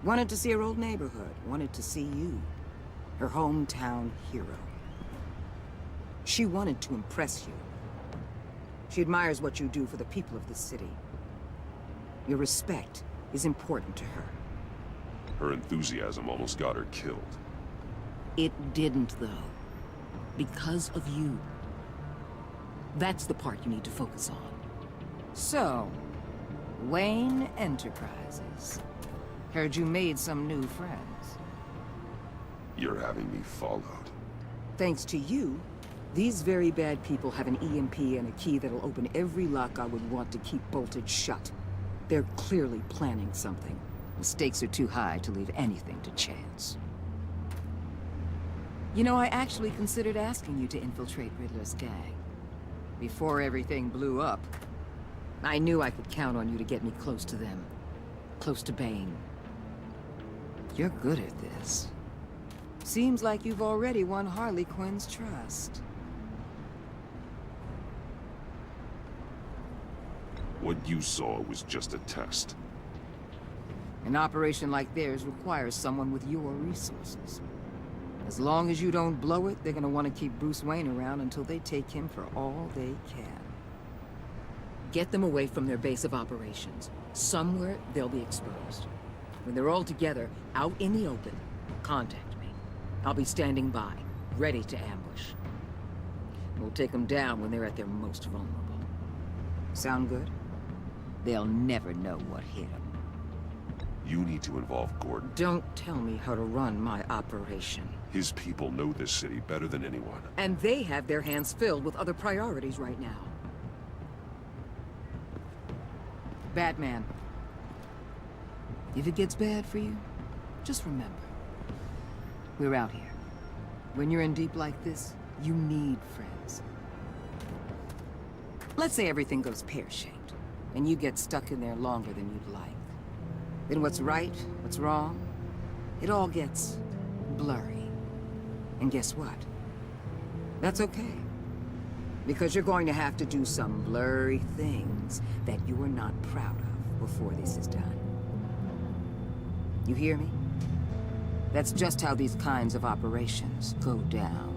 Wanted to see her old neighborhood. Wanted to see you. Her hometown hero. She wanted to impress you. She admires what you do for the people of the city. Your respect is important to her. Her enthusiasm almost got her killed. It didn't, though. Because of you. That's the part you need to focus on. So, Wayne Enterprises. Heard you made some new friends. You're having me followed. Thanks to you, these very bad people have an EMP and a key that'll open every lock I would want to keep bolted shut. They're clearly planning something. The stakes are too high to leave anything to chance. You know, I actually considered asking you to infiltrate Riddler's gang. Before everything blew up, I knew I could count on you to get me close to them. Close to Bane. You're good at this. Seems like you've already won Harley Quinn's trust. What you saw was just a test. An operation like theirs requires someone with your resources. As long as you don't blow it, they're gonna want to keep Bruce Wayne around until they take him for all they can. Get them away from their base of operations. Somewhere they'll be exposed. When they're all together, out in the open, contact me. I'll be standing by, ready to ambush. We'll take them down when they're at their most vulnerable. Sound good? They'll never know what hit them. You need to involve Gordon. Don't tell me how to run my operation. His people know this city better than anyone. And they have their hands filled with other priorities right now. Batman. If it gets bad for you, just remember. We're out here. When you're in deep like this, you need friends. Let's say everything goes pear-shaped, and you get stuck in there longer than you'd like. Then what's right, what's wrong, it all gets blurry. And guess what? That's okay. Because you're going to have to do some blurry things that you are not proud of before this is done. You hear me? That's just how these kinds of operations go down.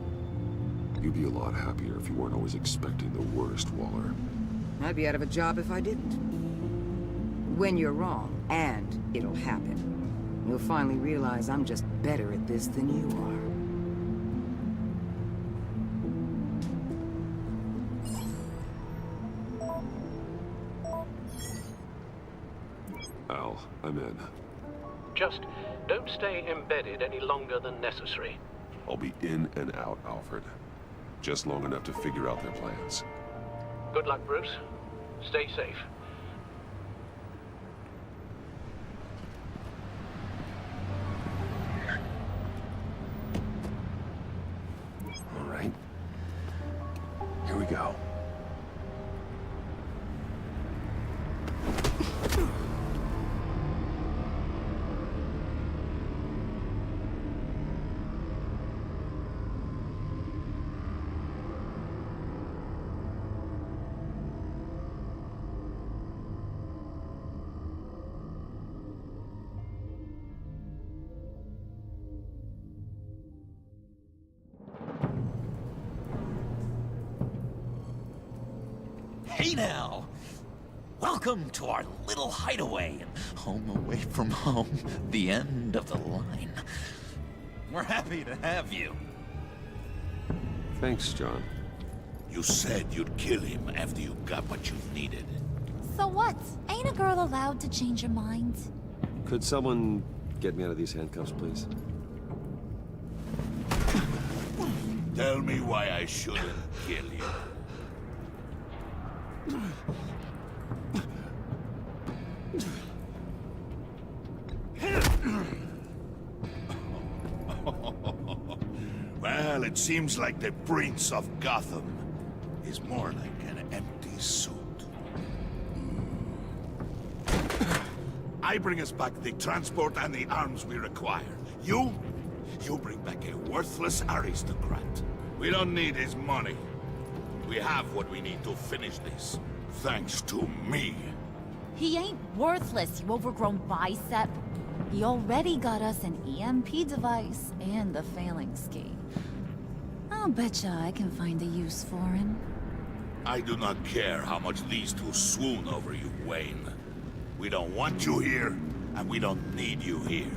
You'd be a lot happier if you weren't always expecting the worst, Waller. I'd be out of a job if I didn't. When you're wrong, and it'll happen, you'll finally realize I'm just better at this than you are. Al, I'm in. Just don't stay embedded any longer than necessary. I'll be in and out, Alfred. Just long enough to figure out their plans. Good luck, Bruce. Stay safe. All right. Here we go. Hey now! Welcome to our little hideaway and home away from home, the end of the line. We're happy to have you. Thanks, John. You said you'd kill him after you got what you needed. So what? Ain't a girl allowed to change her mind? Could someone get me out of these handcuffs, please? Tell me why I shouldn't kill you. Well, it seems like the Prince of Gotham is more like an empty suit. I bring us back the transport and the arms we require. You bring back a worthless aristocrat. We don't need his money. We have what we need to finish this. Thanks to me. He ain't worthless, you overgrown bicep. He already got us an EMP device and the failing ski. I'll betcha I can find a use for him. I do not care how much these two swoon over you, Wayne. We don't want you here, and we don't need you here.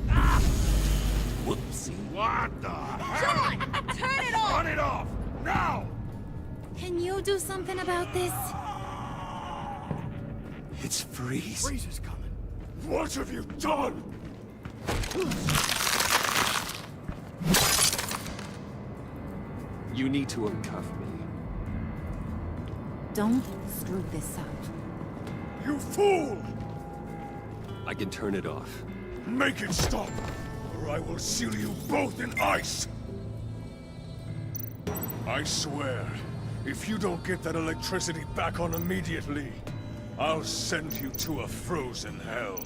Ah! What the hell? John! Turn it off! Turn it off! Now! Can you do something about this? It's Freeze. Freeze is coming. What have you done? You need to uncuff me. Don't screw this up. You fool! I can turn it off. Make it stop, or I will seal you both in ice! I swear, if you don't get that electricity back on immediately, I'll send you to a frozen hell.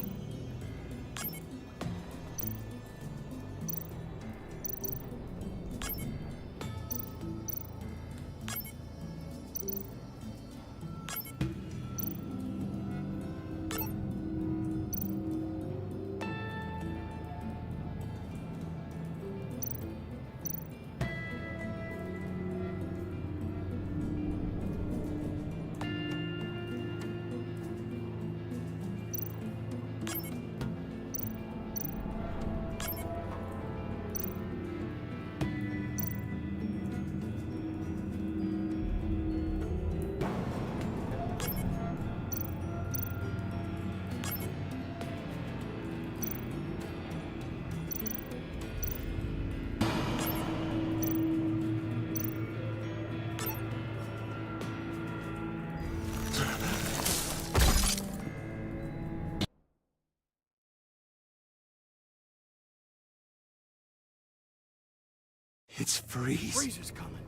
It's Freeze. Freeze is coming.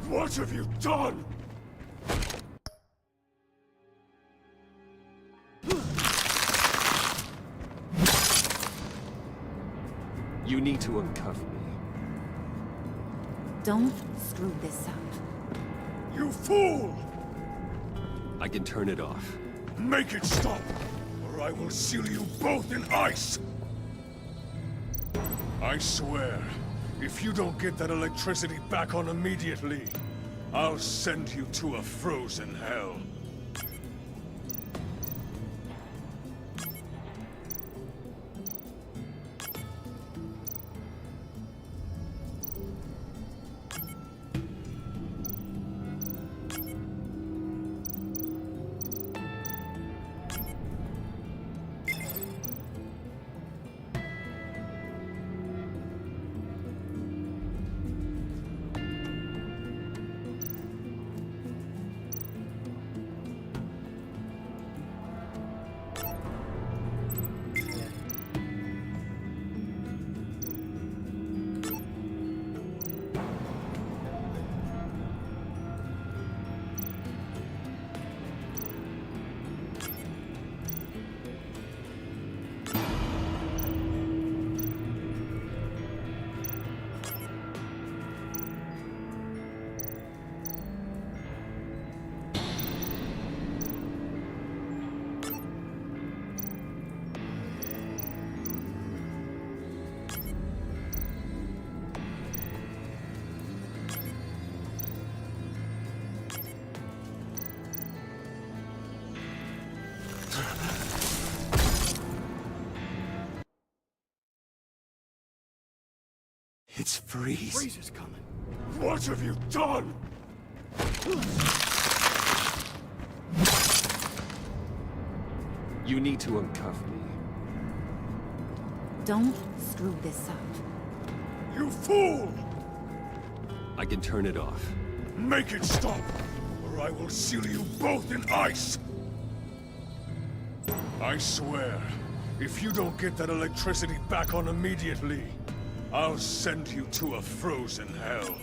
What have you done? You need to uncuff me. Don't screw this up. You fool! I can turn it off. Make it stop, or I will seal you both in ice! I swear, if you don't get that electricity back on immediately, I'll send you to a frozen hell. It's Freeze. Freeze is coming. What have you done? You need to uncuff me. Don't screw this up. You fool! I can turn it off. Make it stop, or I will seal you both in ice! I swear, if you don't get that electricity back on immediately, I'll send you to a frozen hell.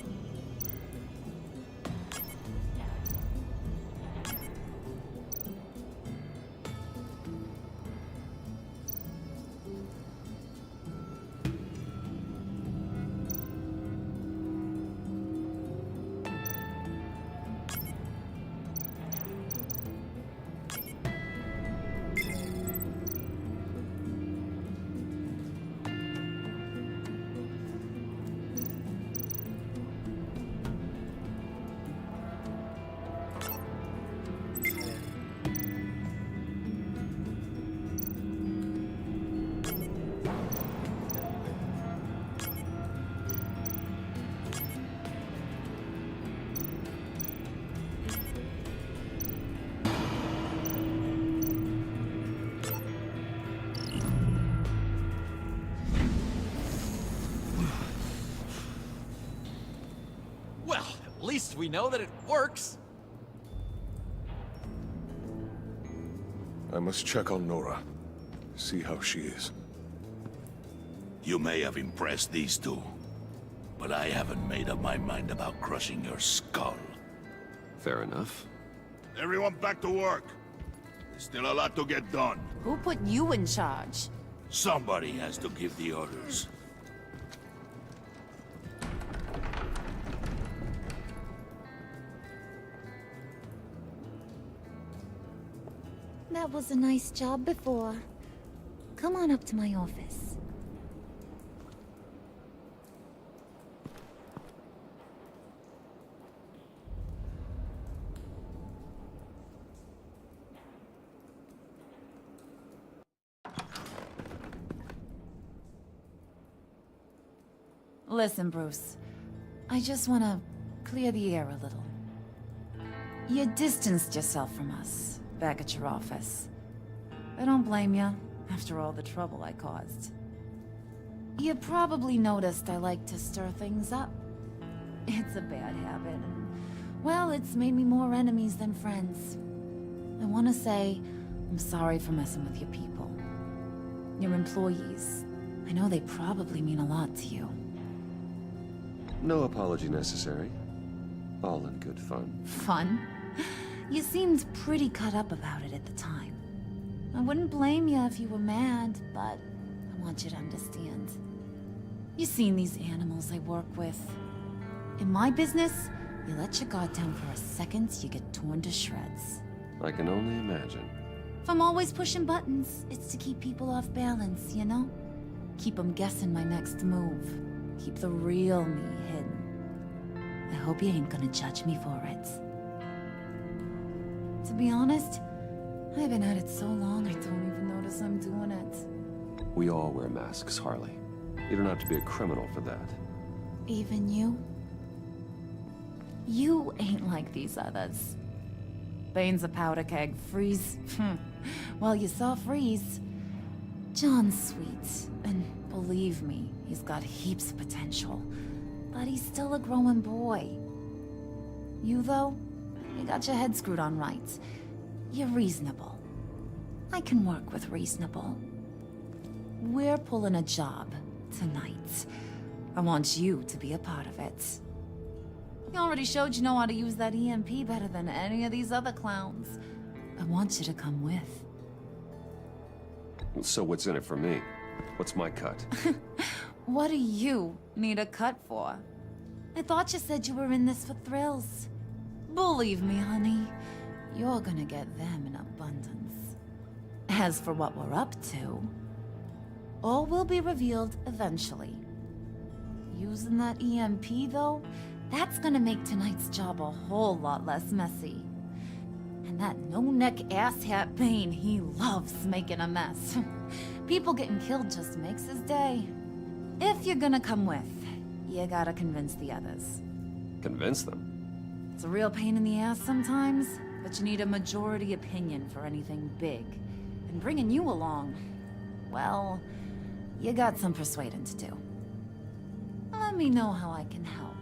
least we know that it works. I must check on Nora. See how she is. You may have impressed these two, but I haven't made up my mind about crushing your skull. Fair enough. Everyone back to work. There's still a lot to get done. Who put you in charge? Somebody has to give the orders. That was a nice job before. Come on up to my office. Listen, Bruce. I just want to clear the air a little. You distanced yourself from us back at your office. I don't blame you, after all the trouble I caused. You probably noticed I like to stir things up. It's a bad habit, and, well, it's made me more enemies than friends. I want to say I'm sorry for messing with your people. Your employees. I know they probably mean a lot to you. No apology necessary. All in good fun. Fun? You seemed pretty cut up about it at the time. I wouldn't blame you if you were mad, but I want you to understand. You've seen these animals I work with. In my business, you let your guard down for a second, you get torn to shreds. I can only imagine. If I'm always pushing buttons, it's to keep people off balance, you know? Keep them guessing my next move. Keep the real me hidden. I hope you ain't gonna judge me for it. To be honest, I've been at it so long I don't even notice I'm doing it. We all wear masks, Harley. You don't have to be a criminal for that. Even you? You ain't like these others. Bane's a powder keg. Freeze. Well, you saw Freeze. John's sweet, and believe me, he's got heaps of potential. But he's still a growing boy. You, though, you got your head screwed on right. You're reasonable. I can work with reasonable. We're pulling a job tonight. I want you to be a part of it. You already showed you know how to use that EMP better than any of these other clowns. I want you to come with. So what's in it for me? What's my cut? What do you need a cut for? I thought you said you were in this for thrills. Believe me, honey, you're gonna get them in abundance. As for what we're up to, all will be revealed eventually. Using that EMP, though, that's gonna make tonight's job a whole lot less messy. And that no-neck asshat Bane, he loves making a mess. People getting killed just makes his day. If you're gonna come with, you gotta convince the others. Convince them? It's a real pain in the ass sometimes, but you need a majority opinion for anything big. And bringing you along, well, you got some persuading to do. Let me know how I can help.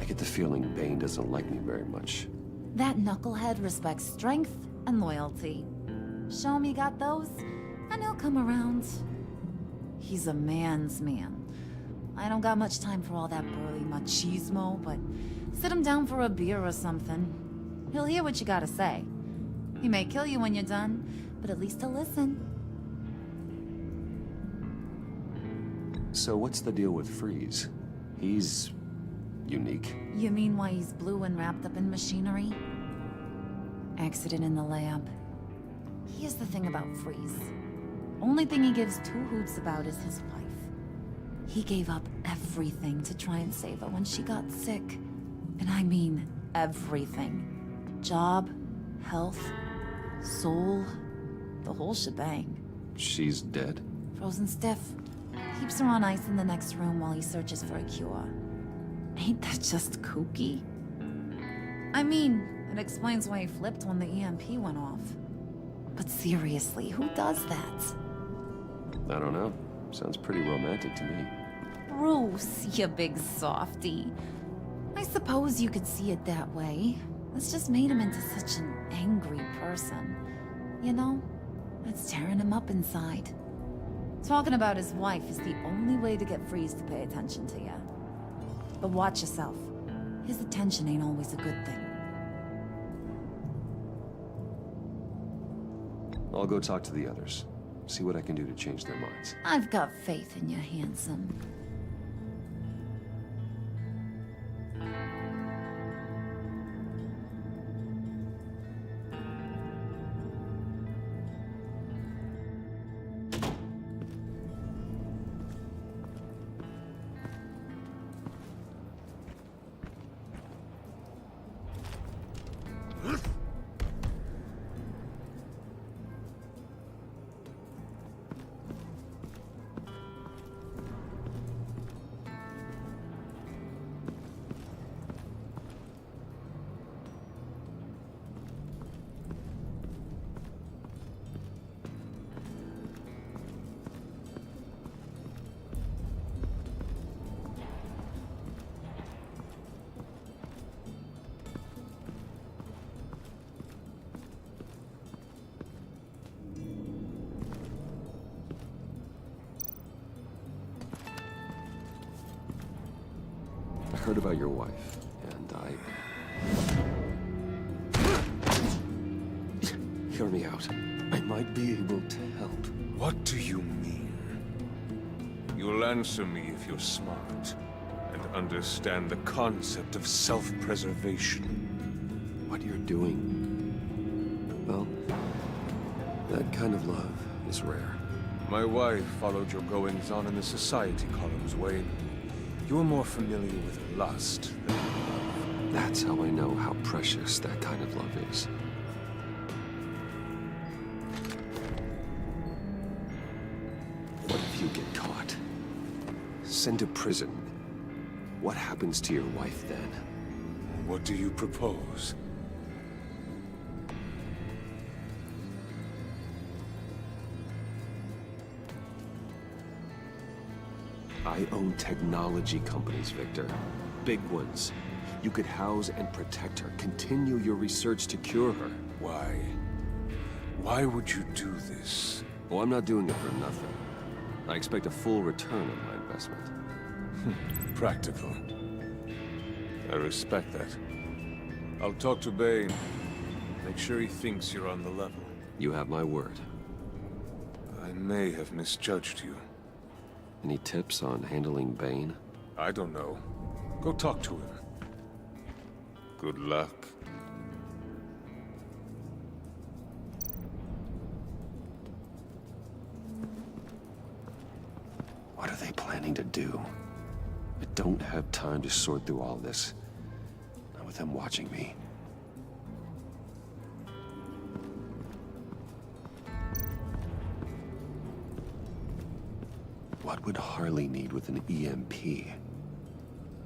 I get the feeling Bane doesn't like me very much. That knucklehead respects strength and loyalty. Show him you got those, and he'll come around. He's a man's man. I don't got much time for all that burly machismo, but sit him down for a beer or something. He'll hear what you gotta say. He may kill you when you're done, but at least he'll listen. So what's the deal with Freeze? He's unique. You mean why he's blue and wrapped up in machinery? Accident in the lab. Here's the thing about Freeze. Only thing he gives two hoots about is his wife. He gave up everything to try and save her when she got sick. And I mean everything. Job, health, soul, the whole shebang. She's dead? Frozen stiff. Keeps her on ice in the next room while he searches for a cure. Ain't that just kooky? I mean, it explains why he flipped when the EMP went off. But seriously, who does that? I don't know. Sounds pretty romantic to me. Bruce, you big softy. I suppose you could see it that way. It's just made him into such an angry person. You know, it's tearing him up inside. Talking about his wife is the only way to get Freeze to pay attention to you. But watch yourself. His attention ain't always a good thing. I'll go talk to the others. See what I can do to change their minds. I've got faith in you, handsome. I heard about your wife, and Hear me out. I might be able to help. What do you mean? You'll answer me if you're smart, and understand the concept of self-preservation. What you're doing... well, that kind of love is rare. My wife followed your goings-on in the society columns, Wayne. You're more familiar with lust than love. That's how I know how precious that kind of love is. What if you get caught? Sent to prison? What happens to your wife then? What do you propose? I own technology companies, Victor. Big ones. You could house and protect her. Continue your research to cure her. Why? Why would you do this? Oh, I'm not doing it for nothing. I expect a full return on my investment. Practical. I respect that. I'll talk to Bane. Make sure he thinks you're on the level. You have my word. I may have misjudged you. Any tips on handling Bane? I don't know. Go talk to him. Good luck. What are they planning to do? I don't have time to sort through all this. Not with them watching me. What would Harley need with an EMP?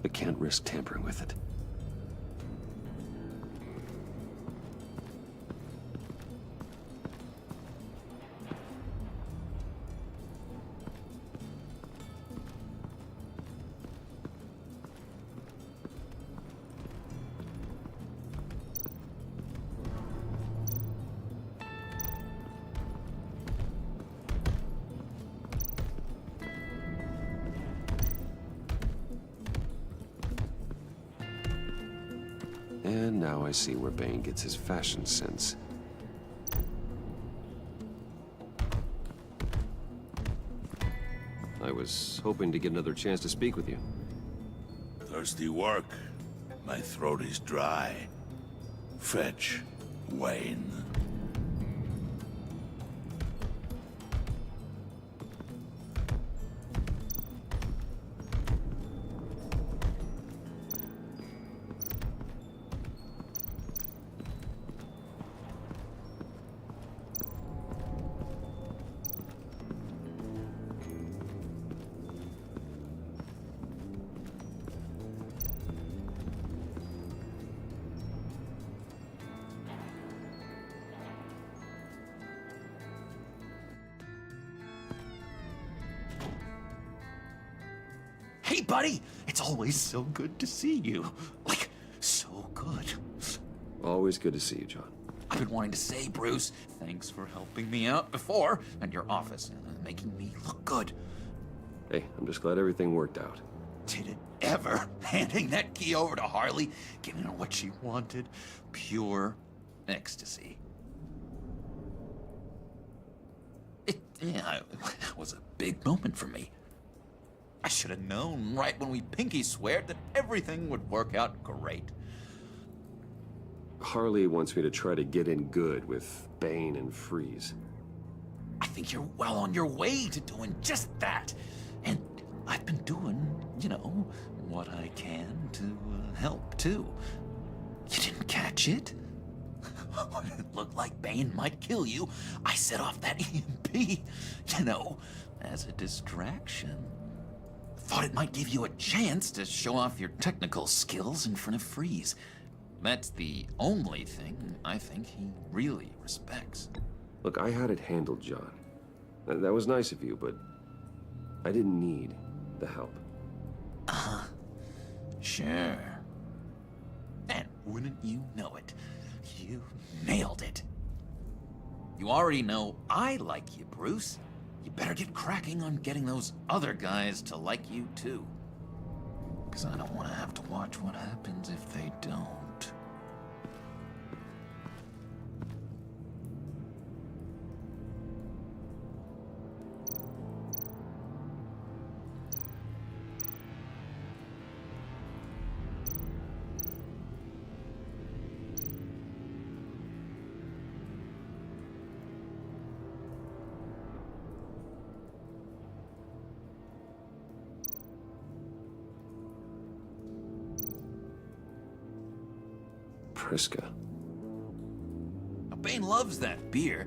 I can't risk tampering with it. And now I see where Bane gets his fashion sense. I was hoping to get another chance to speak with you. Thirsty work? My throat is dry. Fetch, Wayne. buddy. It's always so good to see you. Like, so good. Always good to see you, John. I've been wanting to say, Bruce, thanks for helping me out before, and your office, making me look good. Hey, I'm just glad everything worked out. Did it ever? Handing that key over to Harley, giving her what she wanted. Pure ecstasy. It was a big moment for me. I should have known right when we pinky sweared that everything would work out great. Harley wants me to try to get in good with Bane and Freeze. I think you're well on your way to doing just that. And I've been doing, you know, what I can to help, too. You didn't catch it? When it looked like Bane might kill you, I set off that EMP, you know, as a distraction. Thought it might give you a chance to show off your technical skills in front of Freeze. That's the only thing I think he really respects. Look, I had it handled, John. That was nice of you, but I didn't need the help. Sure. And wouldn't you know it, you nailed it. You already know I like you, Bruce. You better get cracking on getting those other guys to like you, too. Because I don't want to have to watch what happens if they don't. Priska. Bane loves that beer.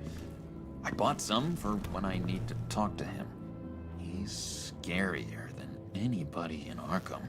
I bought some for when I need to talk to him. He's scarier than anybody in Arkham.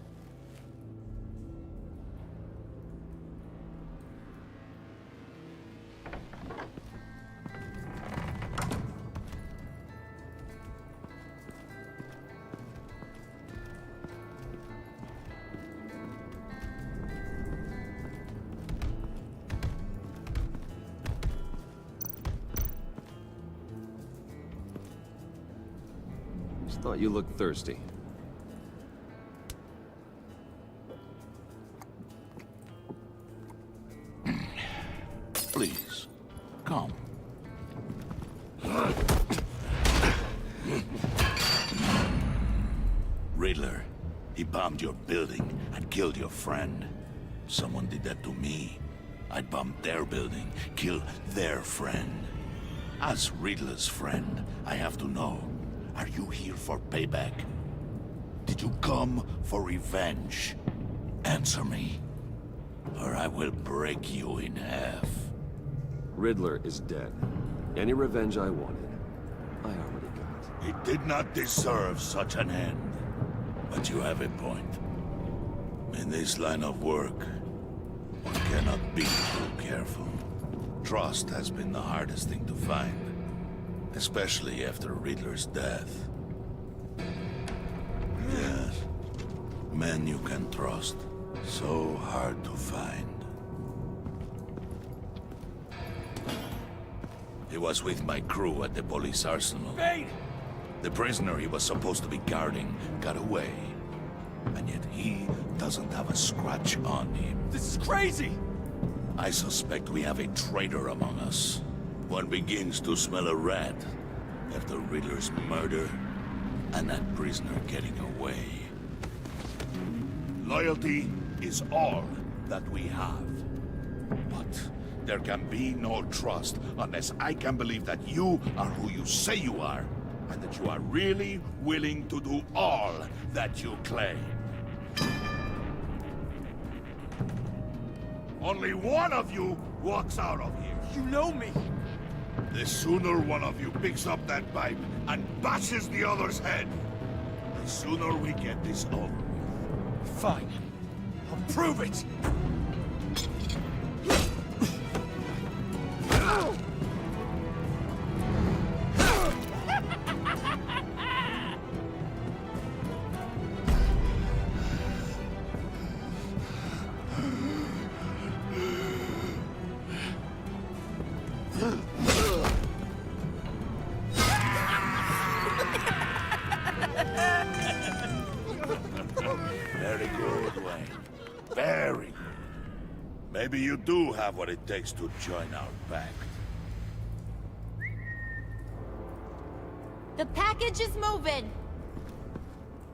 Thought you looked thirsty. Please, come. Riddler, he bombed your building and killed your friend. Someone did that to me. I'd bomb their building, kill their friend. As Riddler's friend, I have to know, are you here for payback? Did you come for revenge? Answer me, or I will break you in half. Riddler is dead. Any revenge I wanted, I already got. He did not deserve such an end. But you have a point. In this line of work, one cannot be too careful. Trust has been the hardest thing to find, especially after Riddler's death. Yes, men you can trust, so hard to find. He was with my crew at the police arsenal. Bane! The prisoner he was supposed to be guarding got away. And yet he doesn't have a scratch on him. This is crazy! I suspect we have a traitor among us. One begins to smell a rat after Riddler's murder and that prisoner getting away. Loyalty is all that we have. But there can be no trust unless I can believe that you are who you say you are, and that you are really willing to do all that you claim. Only one of you walks out of here. You know me. The sooner one of you picks up that pipe and bashes the other's head, the sooner we get this over with. Fine. I'll prove it. Maybe you do have what it takes to join our pact. The package is moving!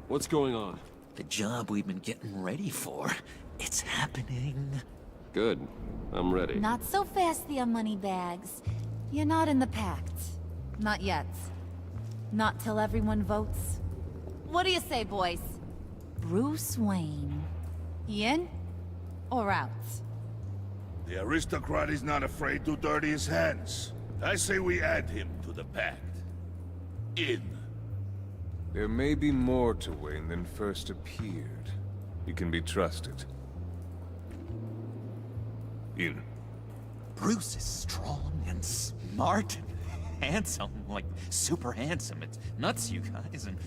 What's going on? The job we've been getting ready for, it's happening. Good. I'm ready. Not so fast, the Moneybags. You're not in the Pact. Not yet. Not till everyone votes. What do you say, boys? Bruce Wayne. In or out? The aristocrat is not afraid to dirty his hands. I say we add him to the pact. In. There may be more to Wayne than first appeared. He can be trusted. In. Bruce is strong and smart and handsome, like super handsome. It's nuts, you guys, and...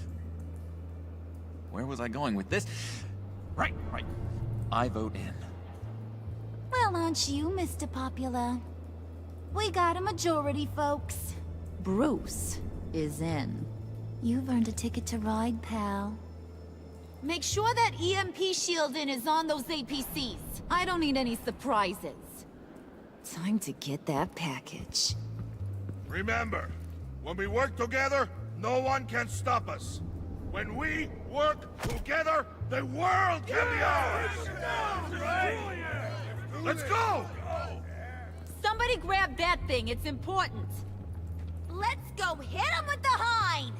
Where was I going with this? Right. I vote in. Well, aren't you, Mr. Popular? We got a majority, folks. Bruce is in. You've earned a ticket to ride, pal. Make sure that EMP shielding is on those APCs. I don't need any surprises. Time to get that package. Remember, when we work together, no one can stop us. When we work together, the world can be ours! Let's go! Somebody grab that thing, it's important. Let's go hit him with the hind!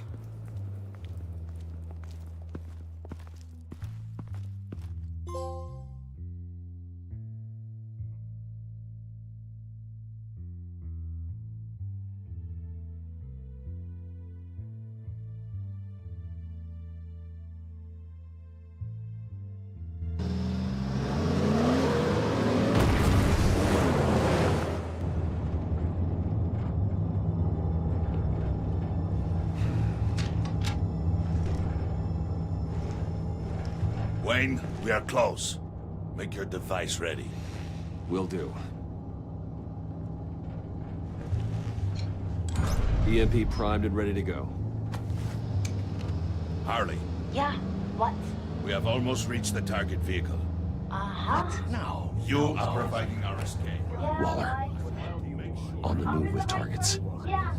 Wayne, we are close. Make your device ready. Will do. EMP primed and ready to go. Harley. Yeah, what? We have almost reached the target vehicle. Uh-huh. Now, you are providing our escape. Waller. On the move with targets.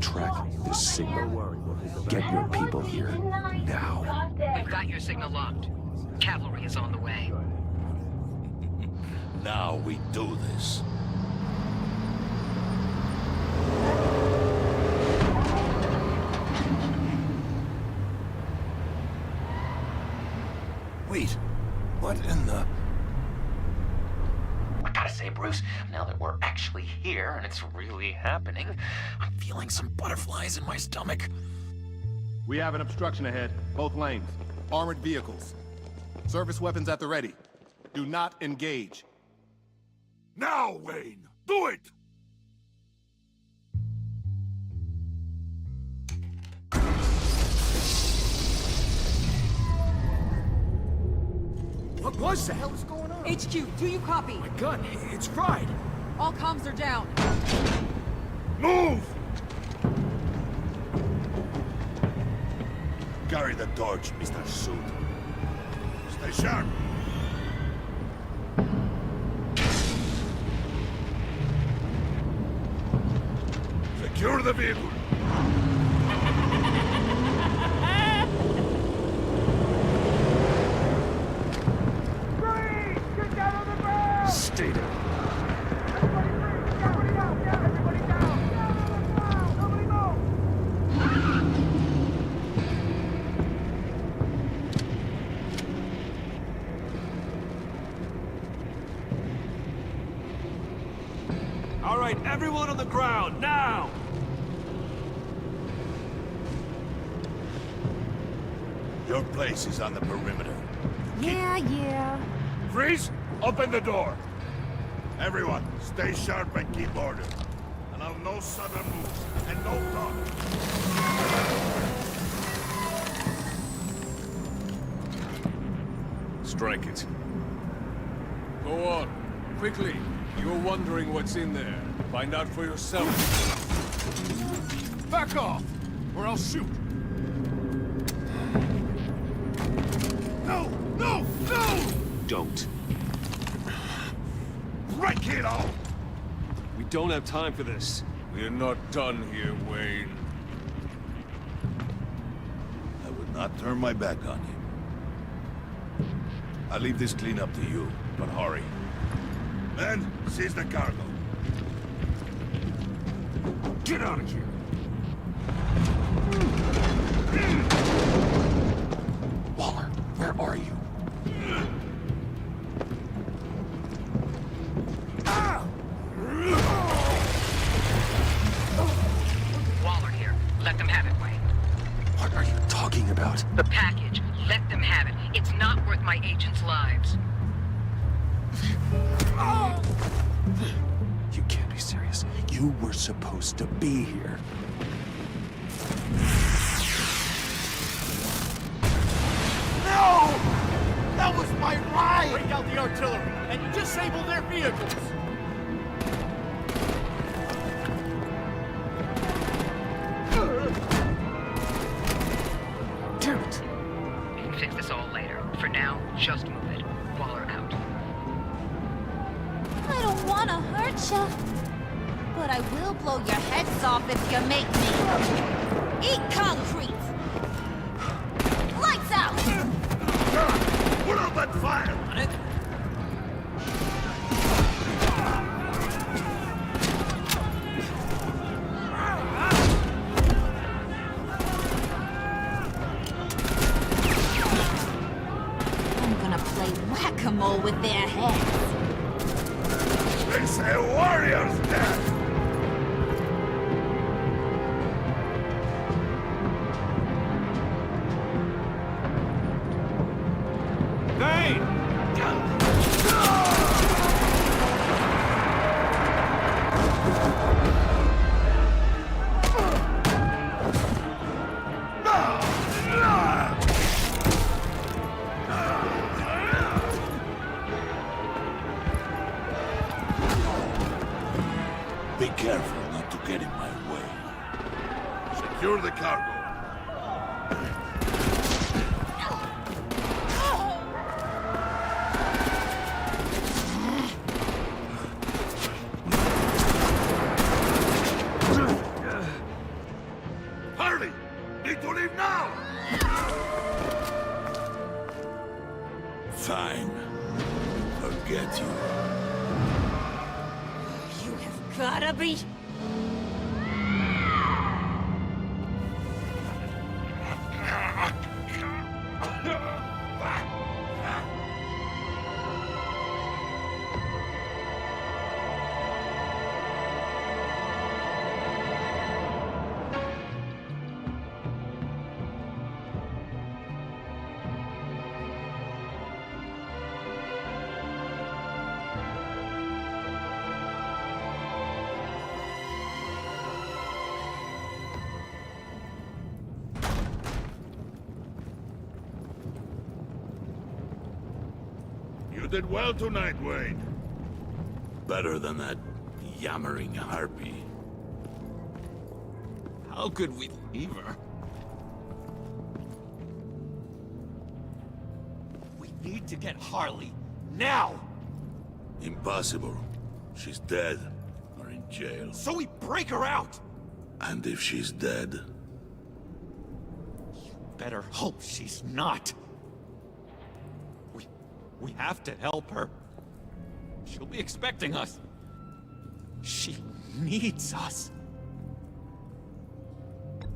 Track this signal. Get your people here. Now. We've got your signal locked. Cavalry is on the way. Now we do this. Wait, what in the... I gotta say, Bruce, now that we're actually here and it's really happening, I'm feeling some butterflies in my stomach. We have an obstruction ahead, both lanes. Armored vehicles. Service weapons at the ready. Do not engage. Now, Wayne! Do it! What was that? What the hell is going on? HQ, do you copy? My gun, it's fried. All comms are down. Move! Carry the torch, Mr. Suit. Stay sharp. Secure the vehicle. Stay down. All right, everyone on the ground, now! Your place is on the perimeter. Yeah. Freeze! Open the door! Everyone, stay sharp and keep order. Allow no sudden moves, and no talk. Strike it. Go on. Quickly. You're wondering what's in there. Find out for yourself. Back off, or I'll shoot. No! No! No! Don't. break it all! We don't have time for this. We're not done here, Wayne. I would not turn my back on you. I'll leave this cleanup to you, but hurry. Men, seize the cargo. Get out of here! Waller, where are you? Waller here. Let them have it, Wayne. What are you talking about? The package. Let them have it. It's not worth my agents' lives. You can't be serious. You were supposed to be here. No! That was my ride! Break out the artillery and disable their vehicles! Damn it! You can fix this all later. For now, just move it. Waller out. I don't want to hurt you, but I will blow your heads off if you make me. Eat concrete! Lights out! Put up that fire! On it. I'm gonna play whack-a-mole with their heads. It's a warrior's death! Be careful not to get in my way. Secure the cargo. Hurry! Need to leave now! Fine. Forget you. Gotta be... You did well tonight, Wayne. Better than that yammering harpy. How could we leave her? We need to get Harley, now! Impossible. She's dead, or in jail. So we break her out! And if she's dead? Better hope she's not. We have to help her. She'll be expecting us. She needs us.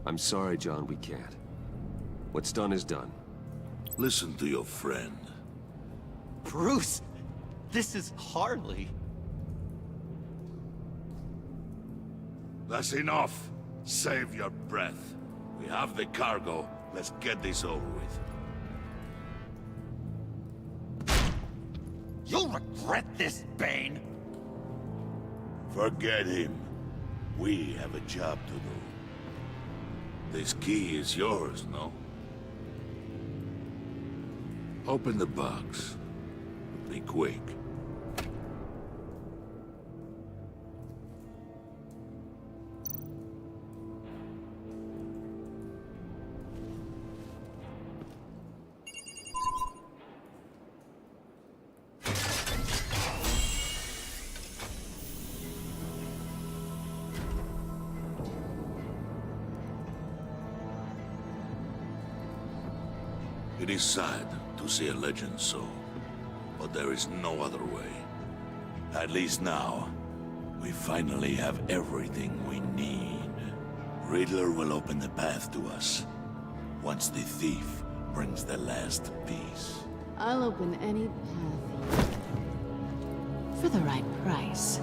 I'm sorry, John, we can't. What's done is done. Listen to your friend. Bruce, this is Harley. That's enough. Save your breath. We have the cargo. Let's get this over with. You'll regret this, Bane! Forget him. We have a job to do. This key is yours, no? Open the box. Be quick. It is sad to see a legend so, but there is no other way. At least now, we finally have everything we need. Riddler will open the path to us, once the thief brings the last piece. I'll open any path for the right price.